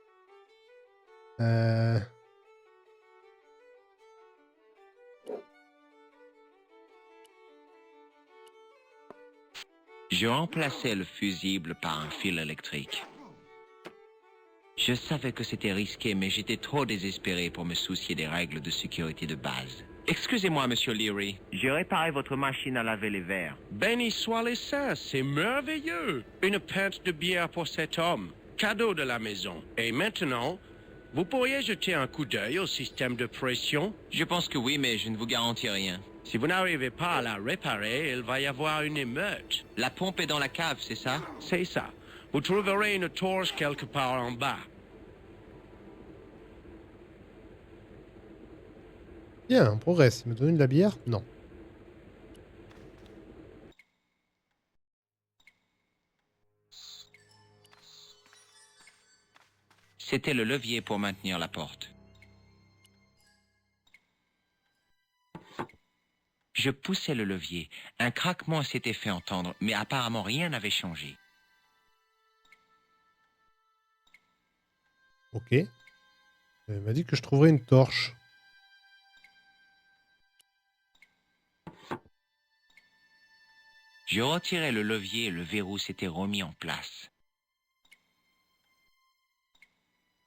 Je remplaçais le fusible par un fil électrique. Je savais que c'était risqué, mais j'étais trop désespéré pour me soucier des règles de sécurité de base. Excusez-moi, Monsieur Leary. J'ai réparé votre machine à laver les verres. Béni soit les saints, c'est merveilleux. Une pinte de bière pour cet homme. Cadeau de la maison. Et maintenant, vous pourriez jeter un coup d'œil au système de pression? Je pense que oui, mais je ne vous garantis rien. Si vous n'arrivez pas à la réparer, il va y avoir une émeute. La pompe est dans la cave, c'est ça? C'est ça. Vous trouverez une torche quelque part en bas. Bien, on progresse. Il me donne de la bière? Non. C'était le levier pour maintenir la porte. Je poussais le levier. Un craquement s'était fait entendre, mais apparemment rien n'avait changé. Ok. Il m'a dit que je trouverais une torche. Je retirais le levier et le verrou s'était remis en place.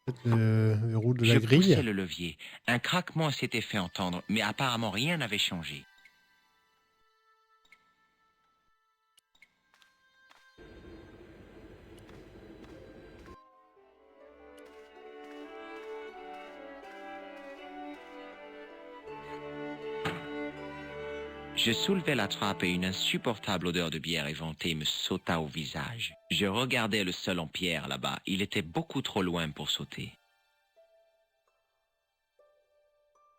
Peut-être le verrou de la Je grille. poussais le levier. Un craquement s'était fait entendre, mais apparemment rien n'avait changé. Je soulevai la trappe et une insupportable odeur de bière éventée me sauta au visage. Je regardais le sol en pierre là-bas. Il était beaucoup trop loin pour sauter.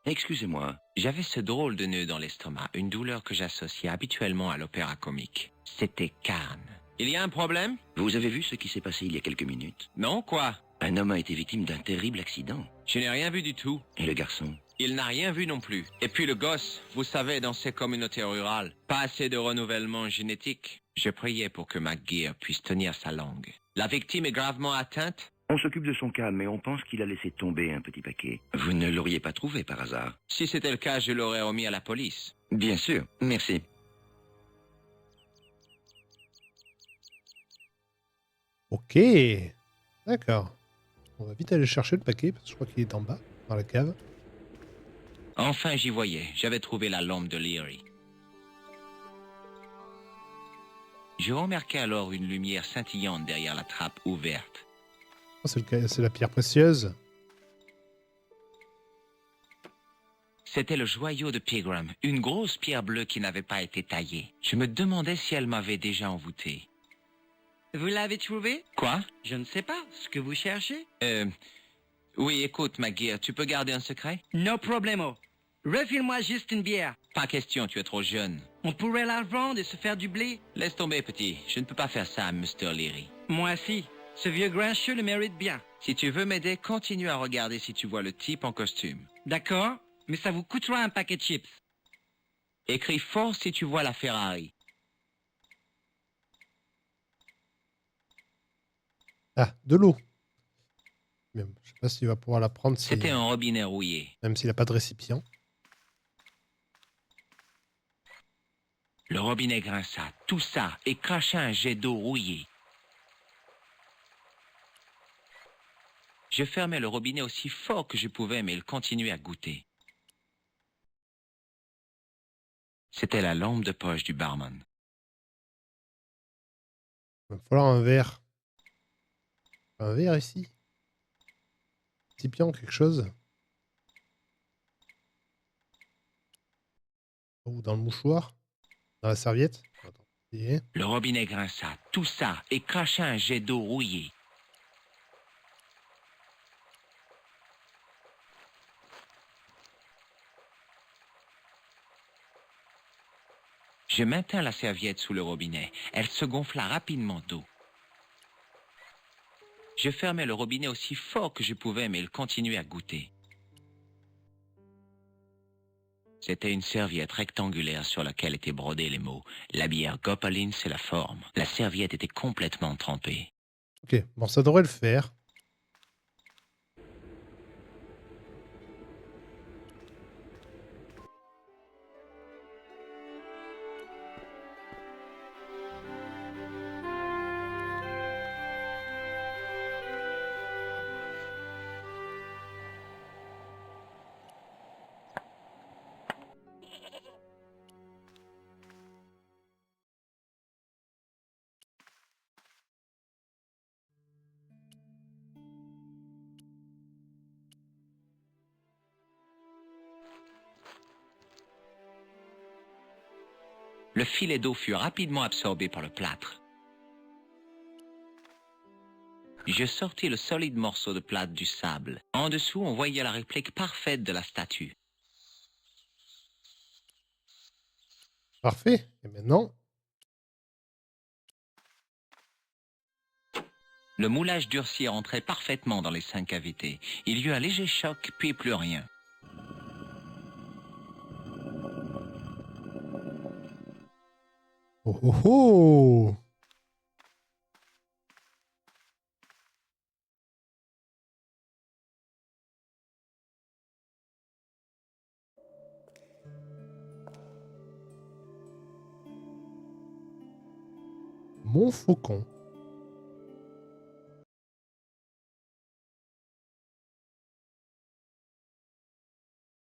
Excusez-moi. J'avais ce drôle de nœud dans l'estomac, une douleur que j'associais habituellement à l'opéra comique. C'était Cannes. Il y a un problème? Vous avez vu ce qui s'est passé il y a quelques minutes? Non, quoi? Un homme a été victime d'un terrible accident. Je n'ai rien vu du tout. Et le garçon? Il n'a rien vu non plus. Et puis le gosse, vous savez, dans ces communautés rurales, pas assez de renouvellement génétique. Je priais pour que McGear puisse tenir sa langue. La victime est gravement atteinte? On s'occupe de son cas, mais on pense qu'il a laissé tomber un petit paquet. Vous ne l'auriez pas trouvé par hasard? Si c'était le cas, je l'aurais remis à la police. Bien sûr, merci. Ok. D'accord. On va vite aller chercher le paquet, parce que je crois qu'il est en bas, dans la cave. Enfin, j'y voyais. J'avais trouvé la lampe de Leary. Je remarquai alors une lumière scintillante derrière la trappe ouverte. Oh, c'est la pierre précieuse. C'était le joyau de Pegram, une grosse pierre bleue qui n'avait pas été taillée. Je me demandais si elle m'avait déjà envoûté. Vous l'avez trouvé? Quoi? Je ne sais pas. Ce que vous cherchez? Oui, écoute, McGear, tu peux garder un secret? No problemo. Refile-moi juste une bière. Pas question, tu es trop jeune. On pourrait la vendre et se faire du blé. Laisse tomber, petit. Je ne peux pas faire ça à Mr. Leary. Moi aussi. Ce vieux grincheux le mérite bien. Si tu veux m'aider, continue à regarder si tu vois le type en costume. D'accord, mais ça vous coûtera un paquet de chips. Écris fort si tu vois la Ferrari. Ah, de l'eau. Mais je sais pas s'il va pouvoir la prendre C'était un robinet rouillé. même s'il n'a pas de récipient. Le robinet grinça, tout ça, et cracha un jet d'eau rouillé. Je fermai le robinet aussi fort que je pouvais, mais il continuait à goûter. C'était la lampe de poche du barman. Il va falloir un verre. Un verre ici. Récipient, quelque chose. Ou dans le mouchoir. Dans la serviette. Attends. Le robinet grinça, tout ça, et cracha un jet d'eau rouillé. Je maintins la serviette sous le robinet. Elle se gonfla rapidement d'eau. Je fermais le robinet aussi fort que je pouvais, mais il continuait à goûter. C'était une serviette rectangulaire sur laquelle étaient brodés les mots « La bière Gopalin, c'est la forme ». La serviette était complètement trempée. Ok, bon, ça devrait le faire. Le filet d'eau fut rapidement absorbé par le plâtre. Je sortis le solide morceau de plâtre du sable. En dessous, on voyait la réplique parfaite de la statue. Parfait. Et maintenant, Le moulage durci rentrait parfaitement dans les 5 cavités. Il y eut un léger choc, puis plus rien. oh oh oh! Mon faucon.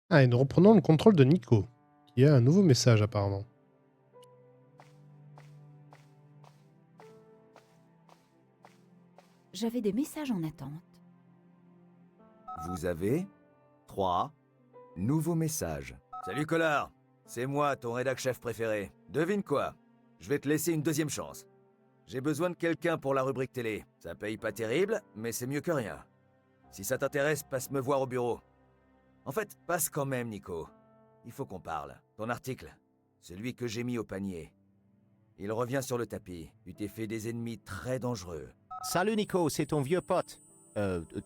Ah, et nous reprenons le contrôle de Nico, qui a un nouveau message apparemment. J'avais des messages en attente. Vous avez 3 nouveaux messages. Salut Collard, c'est moi, ton rédac-chef préféré. Devine quoi? Je vais te laisser une deuxième chance. J'ai besoin de quelqu'un pour la rubrique télé. Ça paye pas terrible, mais c'est mieux que rien. Si ça t'intéresse, passe me voir au bureau. En fait, passe quand même, Nico. Il faut qu'on parle. Ton article, celui que j'ai mis au panier. Il revient sur le tapis. Tu t'es fait des ennemis très dangereux. Salut Nico, c'est ton vieux pote.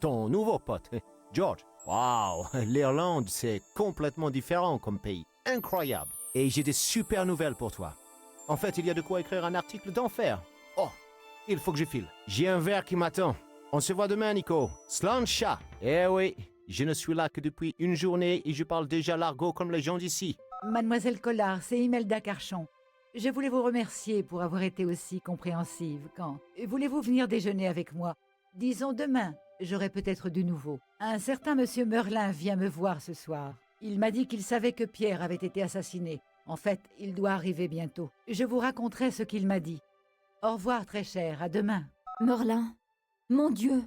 Ton nouveau pote, George. Waouh, l'Irlande, c'est complètement différent comme pays. Incroyable. Et j'ai des super nouvelles pour toi. En fait, il y a de quoi écrire un article d'enfer. Oh, il faut que je file. J'ai un verre qui m'attend. On se voit demain, Nico. Slancha. Eh oui, je ne suis là que depuis une journée et je parle déjà l'argot comme les gens d'ici. Mademoiselle Collard, c'est Imelda Carchon. Je voulais vous remercier pour avoir été aussi compréhensive quand... Voulez-vous venir déjeuner avec moi? Disons demain, j'aurai peut-être du nouveau. Un certain monsieur Merlin vient me voir ce soir. Il m'a dit qu'il savait que Pierre avait été assassiné. En fait, il doit arriver bientôt. Je vous raconterai ce qu'il m'a dit. Au revoir, très cher. À demain. Merlin. Mon Dieu.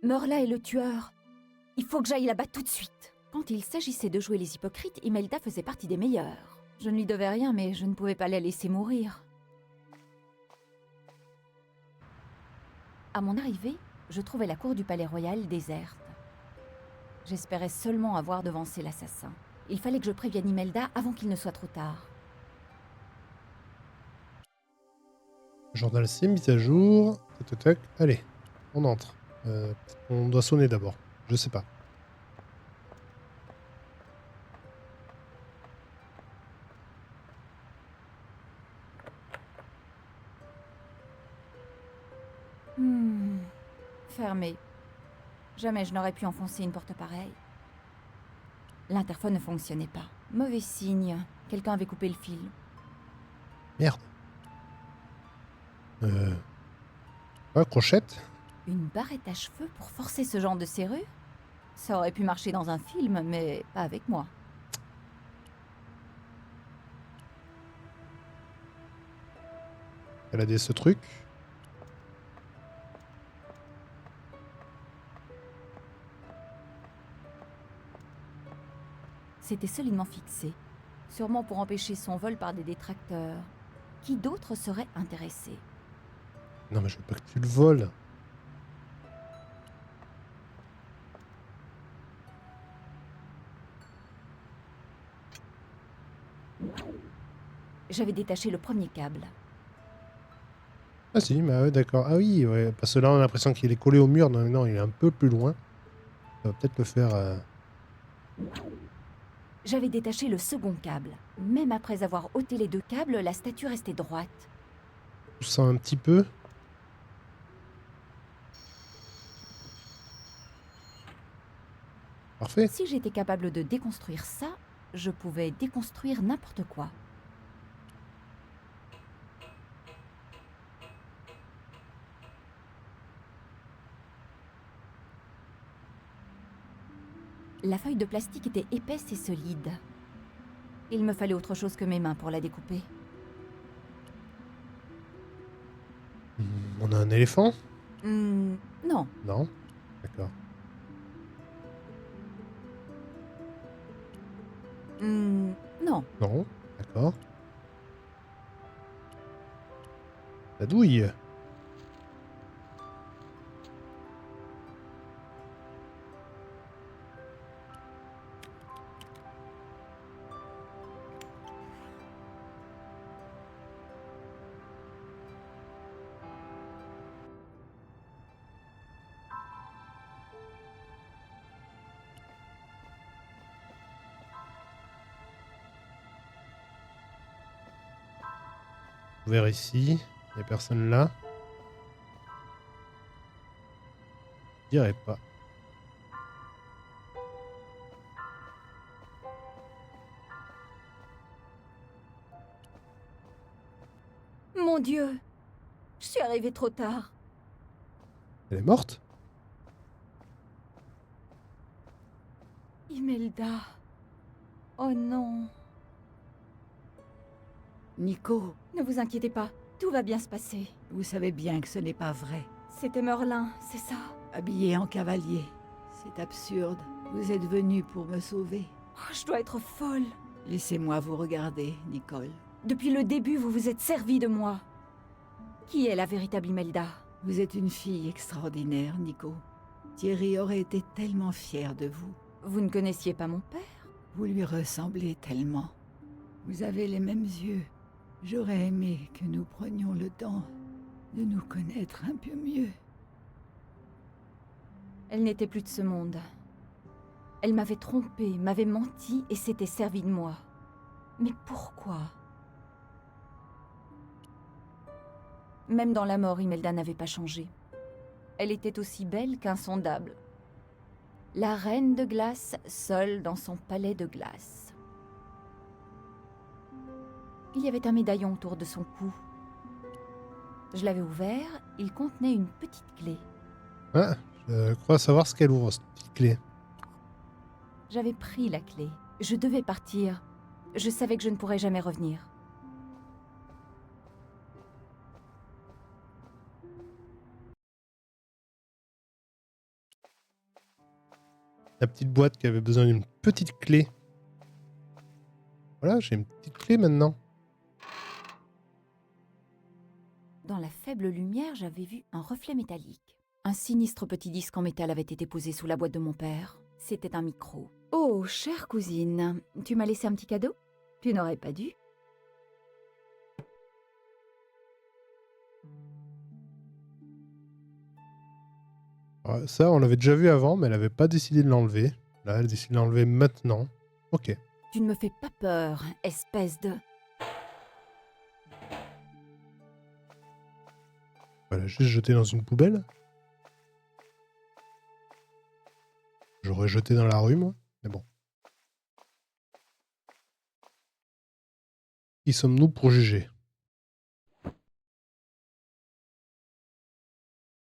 Merlin est le tueur. Il faut que j'aille là-bas tout de suite. Quand il s'agissait de jouer les hypocrites, Imelda faisait partie des meilleurs. Je ne lui devais rien, mais je ne pouvais pas la laisser mourir. À mon arrivée, je trouvais la cour du palais royal déserte. J'espérais seulement avoir devancé l'assassin. Il fallait que je prévienne Imelda avant qu'il ne soit trop tard. Journal C, mise à jour. Tac, tac, tac. Allez, on entre. On doit sonner d'abord. Je sais pas. Fermé. Jamais je n'aurais pu enfoncer une porte pareille. L'interphone ne fonctionnait pas. Mauvais signe. Quelqu'un avait coupé le fil. Merde. Crochette. Une barrette à cheveux pour forcer ce genre de serrure? Ça aurait pu marcher dans un film, mais pas avec moi. Elle a ce truc. C'était solidement fixé, sûrement pour empêcher son vol par des détracteurs. Qui d'autre serait intéressé? Non mais je veux pas que tu le voles. J'avais détaché le premier câble. Ah si, bah ouais, d'accord. Ah oui, ouais, parce que là, on a l'impression qu'il est collé au mur. Non, non, il est un peu plus loin. Ça va peut-être le faire... J'avais détaché le second câble. Même après avoir ôté les deux câbles, la statue restait droite. poussant un petit peu. Parfait. Si j'étais capable de déconstruire ça, je pouvais déconstruire n'importe quoi. La feuille de plastique était épaisse et solide. Il me fallait autre chose que mes mains pour la découper. On a un éléphant? Non. Non. D'accord. Non. Non. D'accord. La douille. Ouvert ici. Il n'y a personne là. Je dirais pas. Mon Dieu! Je suis arrivée trop tard. Elle est morte? Imelda. Oh non. Nico, Ne vous inquiétez pas, tout va bien se passer. vous savez bien que ce n'est pas vrai. C'était Merlin, c'est ça? Habillé en cavalier. C'est absurde. Vous êtes venu pour me sauver. Oh, je dois être folle. Laissez-moi vous regarder, Nicole. Depuis le début, vous vous êtes servi de moi. Qui est la véritable Imelda? Vous êtes une fille extraordinaire, Nico. Thierry aurait été tellement fier de vous. Vous ne connaissiez pas mon père? Vous lui ressemblez tellement. Vous avez les mêmes yeux. J'aurais aimé que nous prenions le temps de nous connaître un peu mieux. Elle n'était plus de ce monde. Elle m'avait trompée, m'avait menti et s'était servie de moi. Mais pourquoi? Même dans la mort, Imelda n'avait pas changé. Elle était aussi belle qu'insondable. La reine de glace, seule dans son palais de glace. Il y avait un médaillon autour de son cou. Je l'avais ouvert, il contenait une petite clé. Ah, je crois savoir ce qu'elle ouvre, cette petite clé. J'avais pris la clé. Je devais partir. Je savais que je ne pourrais jamais revenir. La petite boîte qui avait besoin d'une petite clé. Voilà, j'ai une petite clé maintenant. Dans la faible lumière, j'avais vu un reflet métallique. Un sinistre petit disque en métal avait été posé sous la boîte de mon père. C'était un micro. Oh, chère cousine, tu m'as laissé un petit cadeau? Tu n'aurais pas dû. Ah, ça, on l'avait déjà vu avant, mais elle n'avait pas décidé de l'enlever. Là, elle décide de l'enlever maintenant. Ok. Tu ne me fais pas peur, espèce de... Voilà, juste jeté dans une poubelle. J'aurais jeté dans la rue, moi. Mais bon. Qui sommes-nous pour juger?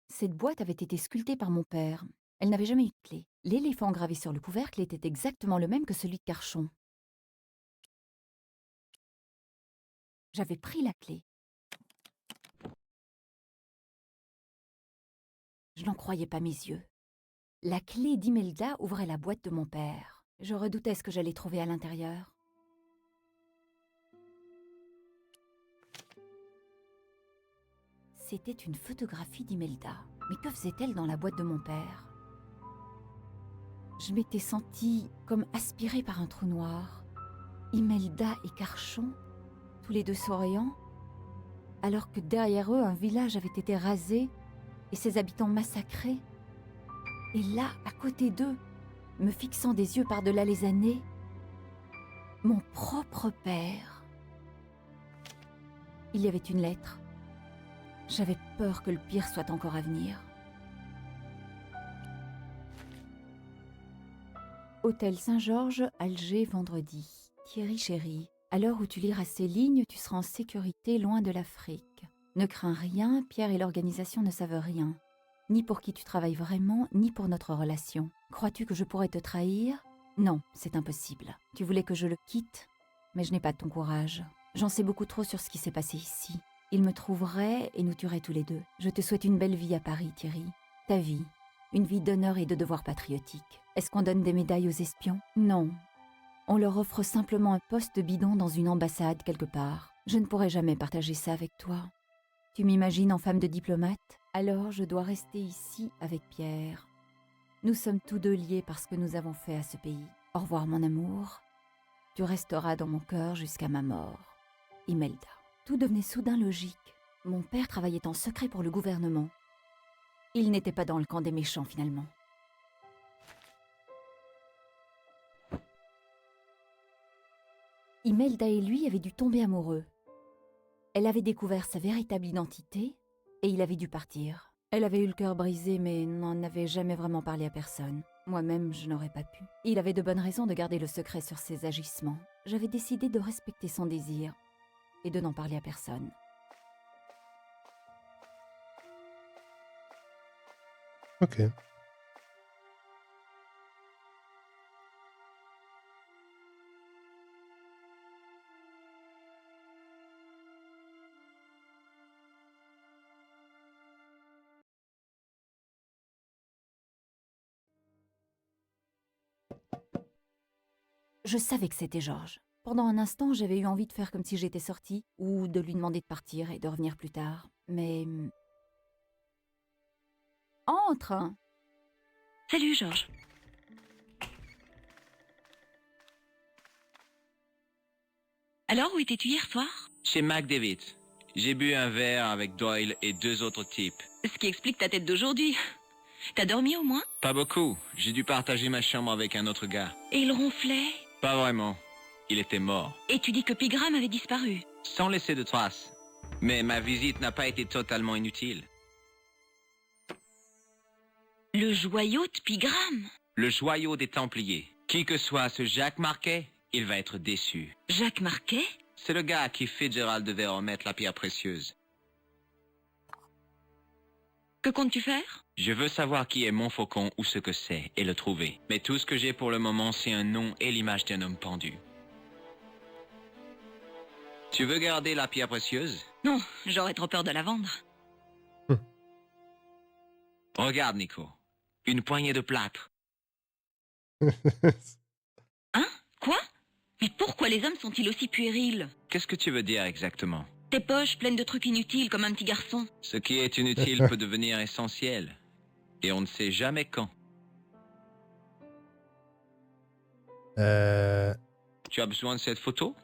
Cette boîte avait été sculptée par mon père. Elle n'avait jamais eu de clé. L'éléphant gravé sur le couvercle était exactement le même que celui de Carchon. J'avais pris la clé. Je n'en croyais pas mes yeux. La clé d'Imelda ouvrait la boîte de mon père. Je redoutais ce que j'allais trouver à l'intérieur. C'était une photographie d'Imelda. Mais que faisait-elle dans la boîte de mon père? Je m'étais sentie comme aspirée par un trou noir. Imelda et Carchon, tous les deux souriants. alors que derrière eux, un village avait été rasé et ses habitants massacrés. Et là, à côté d'eux, me fixant des yeux par-delà les années, mon propre père. Il y avait une lettre. J'avais peur que le pire soit encore à venir. Hôtel Saint-Georges, Alger, vendredi. Thierry chéri, à l'heure où tu liras ces lignes, tu seras en sécurité loin de l'Afrique. Ne crains rien, Pierre et l'organisation ne savent rien. Ni pour qui tu travailles vraiment, ni pour notre relation. Crois-tu que je pourrais te trahir ? Non, c'est impossible. Tu voulais que je le quitte, mais je n'ai pas ton courage. J'en sais beaucoup trop sur ce qui s'est passé ici. Il me trouverait et nous tuerait tous les deux. Je te souhaite une belle vie à Paris, Thierry. Ta vie. Une vie d'honneur et de devoir patriotique. Est-ce qu'on donne des médailles aux espions ? Non. On leur offre simplement un poste bidon dans une ambassade quelque part. Je ne pourrai jamais partager ça avec toi. Tu m'imagines en femme de diplomate ? Alors je dois rester ici avec Pierre. Nous sommes tous deux liés par ce que nous avons fait à ce pays. Au revoir mon amour. Tu resteras dans mon cœur jusqu'à ma mort. Imelda. Tout devenait soudain logique. Mon père travaillait en secret pour le gouvernement. Il n'était pas dans le camp des méchants finalement. Imelda et lui avaient dû tomber amoureux. Elle avait découvert sa véritable identité et il avait dû partir. Elle avait eu le cœur brisé mais n'en avait jamais vraiment parlé à personne. Moi-même, je n'aurais pas pu. Il avait de bonnes raisons de garder le secret sur ses agissements. J'avais décidé de respecter son désir et de n'en parler à personne. Ok. Je savais que c'était Georges. Pendant un instant, j'avais eu envie de faire comme si j'étais sortie, ou de lui demander de partir et de revenir plus tard. Mais... Entre ! Salut, Georges. Alors, où étais-tu hier soir? Chez McDavid. J'ai bu un verre avec Doyle et 2 autres types. Ce qui explique ta tête d'aujourd'hui. T'as dormi au moins? Pas beaucoup. J'ai dû partager ma chambre avec un autre gars. Et il ronflait? Pas vraiment. Il était mort. Et tu dis que Pigram avait disparu? Sans laisser de traces. Mais ma visite n'a pas été totalement inutile. Le joyau de Pigram? Le joyau des Templiers. Qui que soit ce Jacques Marquet, il va être déçu. Jacques Marquet? C'est le gars à qui Fitzgerald devait remettre la pierre précieuse. Que comptes-tu faire? Je veux savoir qui est Montfaucon ou ce que c'est, et le trouver. Mais tout ce que j'ai pour le moment, c'est un nom et l'image d'un homme pendu. Tu veux garder la pierre précieuse? Non, j'aurais trop peur de la vendre. Regarde, Nico. Une poignée de plâtre. Hein? Quoi? Mais pourquoi les hommes sont-ils aussi puérils? Qu'est-ce que tu veux dire exactement? Tes poches pleines de trucs inutiles comme un petit garçon. Ce qui est inutile peut devenir essentiel. Et on ne sait jamais quand. Tu as besoin de cette photo?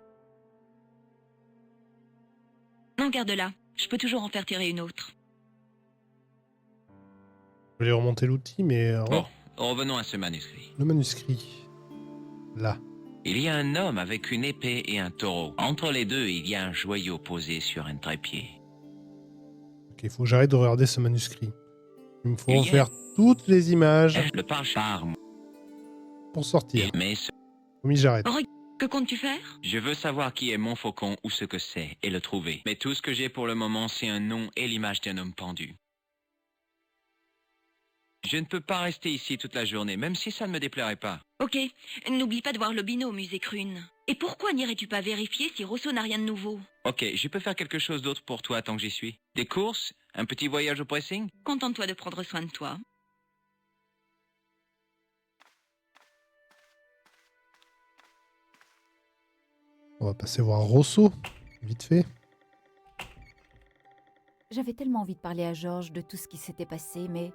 Non, garde-la. Je peux toujours en faire tirer une autre. Je vais remonter l'outil, mais... Bon, revenons à ce manuscrit. Le manuscrit. Là. Il y a un homme avec une épée et un taureau. Entre les deux, il y a un joyau posé sur un trépied. Ok, il faut que j'arrête de regarder ce manuscrit. Il me faut en faire toutes les images. Le charme. Pour sortir. Mais Oui, j'arrête. Que comptes-tu faire? Je veux savoir qui est Montfaucon ou ce que c'est, et le trouver. Mais tout ce que j'ai pour le moment, c'est un nom et l'image d'un homme pendu. Je ne peux pas rester ici toute la journée, même si ça ne me déplairait pas. Ok, n'oublie pas de voir le binôme au musée Crune. Et pourquoi n'irais-tu pas vérifier si Rousseau n'a rien de nouveau? Ok, je peux faire quelque chose d'autre pour toi tant que j'y suis. Des courses? Un petit voyage au pressing? Contente-toi de prendre soin de toi. On va passer voir Rousseau, vite fait. J'avais tellement envie de parler à Georges de tout ce qui s'était passé, mais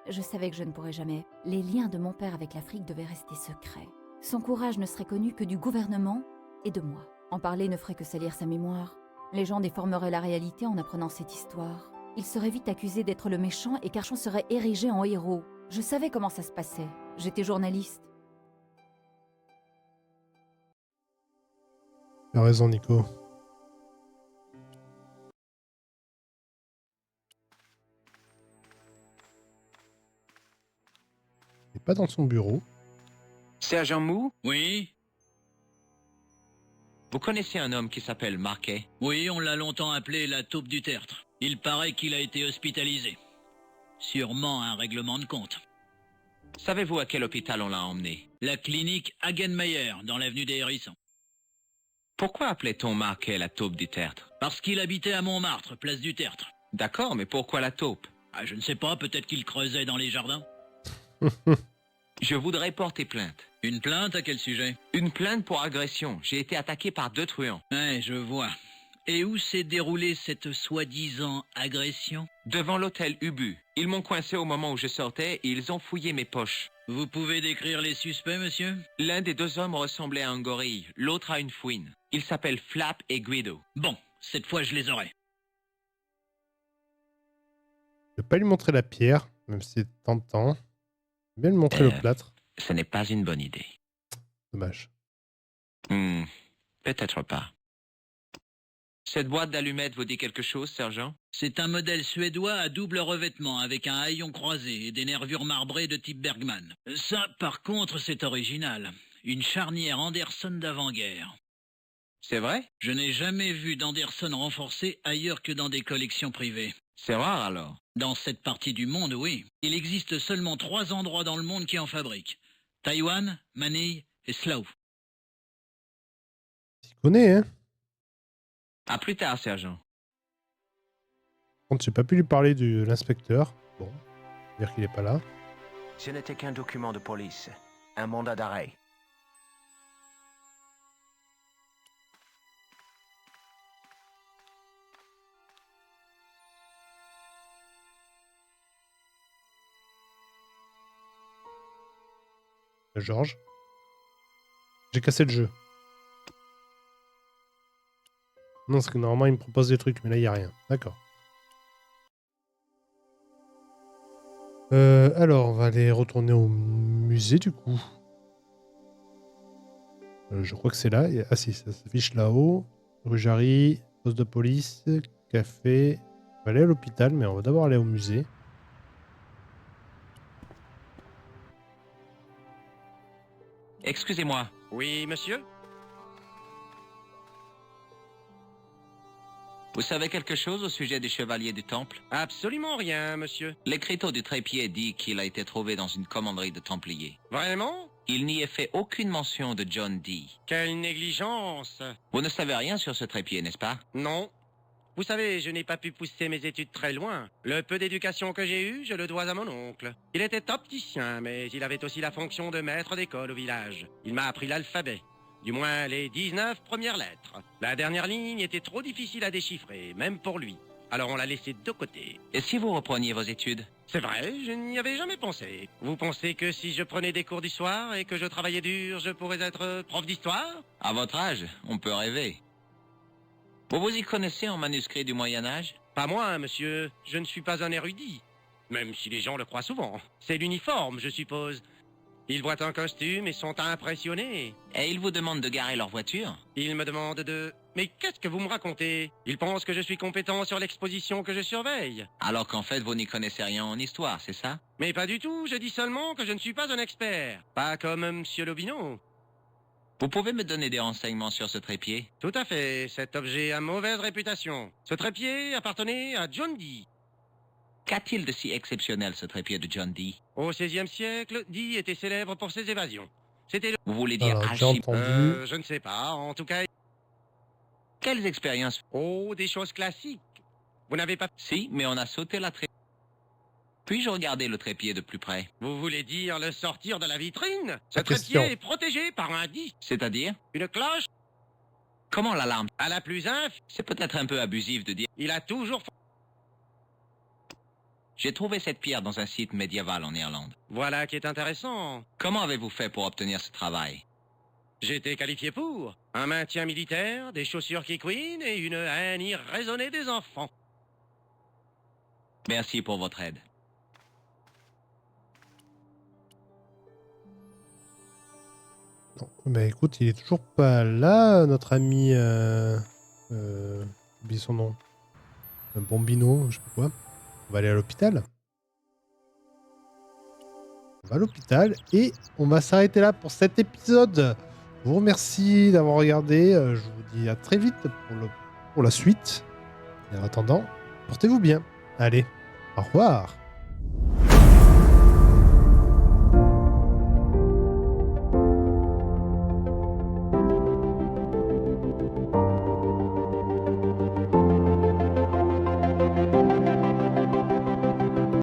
je savais que je ne pourrais jamais. Les liens de mon père avec l'Afrique devaient rester secrets. Son courage ne serait connu que du gouvernement et de moi. En parler ne ferait que salir sa mémoire. Les gens déformeraient la réalité en apprenant cette histoire. Il serait vite accusé d'être le méchant et Carchon serait érigé en héros. Je savais comment ça se passait. J'étais journaliste. Tu as raison, Nico. Il n'est pas dans son bureau. Sergent Mou? Oui? Vous connaissez un homme qui s'appelle Marquet? Oui, on l'a longtemps appelé la taupe du tertre. Il paraît qu'il a été hospitalisé. Sûrement un règlement de compte. Savez-vous à quel hôpital on l'a emmené? La clinique Hagenmeyer, dans l'avenue des Hérissons. Pourquoi appelait-on Marquet la taupe du tertre? Parce qu'il habitait à Montmartre, place du Tertre. D'accord, mais pourquoi la taupe? Ah, je ne sais pas, peut-être qu'il creusait dans les jardins. Je voudrais porter plainte. Une plainte à quel sujet? Une plainte pour agression. J'ai été attaqué par 2 truands. Ouais, je vois. Et où s'est déroulée cette soi-disant agression? Devant l'hôtel Ubu. Ils m'ont coincé au moment où je sortais et ils ont fouillé mes poches. Vous pouvez décrire les suspects, monsieur? L'un des 2 hommes ressemblait à un gorille, l'autre à une fouine. Ils s'appellent Flap et Guido. Bon, cette fois je les aurai. Je ne vais pas lui montrer la pierre, même si c'est tentant. Je vais bien lui montrer le plâtre. Ce n'est pas une bonne idée. Dommage. Peut-être pas. Cette boîte d'allumettes vous dit quelque chose, sergent? C'est un modèle suédois à double revêtement avec un haillon croisé et des nervures marbrées de type Bergman. Ça, par contre, c'est original. Une charnière Anderson d'avant-guerre. C'est vrai? Je n'ai jamais vu d'Anderson renforcé ailleurs que dans des collections privées. C'est rare alors? Dans cette partie du monde, oui. Il existe seulement 3 endroits dans le monde qui en fabriquent. Taïwan, Manille et Slough. Tu connais, hein? À plus tard, sergent. Par contre, j'ai pas pu lui parler de l'inspecteur. Bon, dire qu'il est pas là. Ce n'était qu'un document de police. Un mandat d'arrêt. Georges. J'ai cassé le jeu. Non, parce que normalement, il me propose des trucs, mais là, il n'y a rien. D'accord. Alors, on va aller retourner au musée, du coup. Je crois que c'est là. Ah si, ça s'affiche là-haut. Rue Jarry, poste de police, café. On va aller à l'hôpital, mais on va d'abord aller au musée. Excusez-moi. Oui, monsieur? Vous savez quelque chose au sujet des chevaliers du Temple? Absolument rien, monsieur. L'écriteau du trépied dit qu'il a été trouvé dans une commanderie de Templiers. Vraiment? Il n'y est fait aucune mention de John Dee. Quelle négligence! Vous ne savez rien sur ce trépied, n'est-ce pas? Non. Vous savez, je n'ai pas pu pousser mes études très loin. Le peu d'éducation que j'ai eu, je le dois à mon oncle. Il était opticien, mais il avait aussi la fonction de maître d'école au village. Il m'a appris l'alphabet. Du moins, les 19 premières lettres. La dernière ligne était trop difficile à déchiffrer, même pour lui. Alors on l'a laissé de côté. Et si vous repreniez vos études? C'est vrai, je n'y avais jamais pensé. Vous pensez que si je prenais des cours d'histoire et que je travaillais dur, je pourrais être prof d'histoire? À votre âge, on peut rêver. Vous vous y connaissez en manuscrits du Moyen-Âge? Pas moi, monsieur. Je ne suis pas un érudit. Même si les gens le croient souvent. C'est l'uniforme, je suppose. Ils voient un costume et sont impressionnés. Et ils vous demandent de garer leur voiture? Ils me demandent de... Mais qu'est-ce que vous me racontez? Ils pensent que je suis compétent sur l'exposition que je surveille. Alors qu'en fait, vous n'y connaissez rien en histoire, c'est ça? Mais pas du tout, je dis seulement que je ne suis pas un expert. Pas comme Monsieur Lobineau. Vous pouvez me donner des renseignements sur ce trépied? Tout à fait, cet objet a mauvaise réputation. Ce trépied appartenait à John Dee. Qu'a-t-il de si exceptionnel, ce trépied de John Dee? Au XVIe siècle, Dee était célèbre pour ses évasions. C'était le... Vous voulez dire Alors, j'ai entendu... je ne sais pas, en tout cas... Quelles expériences? Oh, des choses classiques. Vous n'avez pas... Si, mais on a sauté la trépied. Puis-je regarder le trépied de plus près? Vous voulez dire le sortir de la vitrine? Ce question. trépied est protégé par un disque. C'est-à-dire? Une cloche? Comment l'alarme? À la plus inf... C'est peut-être un peu abusif de dire... Il a toujours... J'ai trouvé cette pierre dans un site médiéval en Irlande. Voilà qui est intéressant. Comment avez-vous fait pour obtenir ce travail? J'ai été qualifié pour un maintien militaire, des chaussures qui couinent et une haine irraisonnée des enfants. Merci pour votre aide. Non, bah écoute, il est toujours pas là, notre ami. Oublie son nom. Un Bombino, je sais pas quoi. On va aller à l'hôpital. On va à l'hôpital et on va s'arrêter là pour cet épisode. Je vous remercie d'avoir regardé. Je vous dis à très vite pour la suite. Et en attendant, portez-vous bien. Allez, au revoir.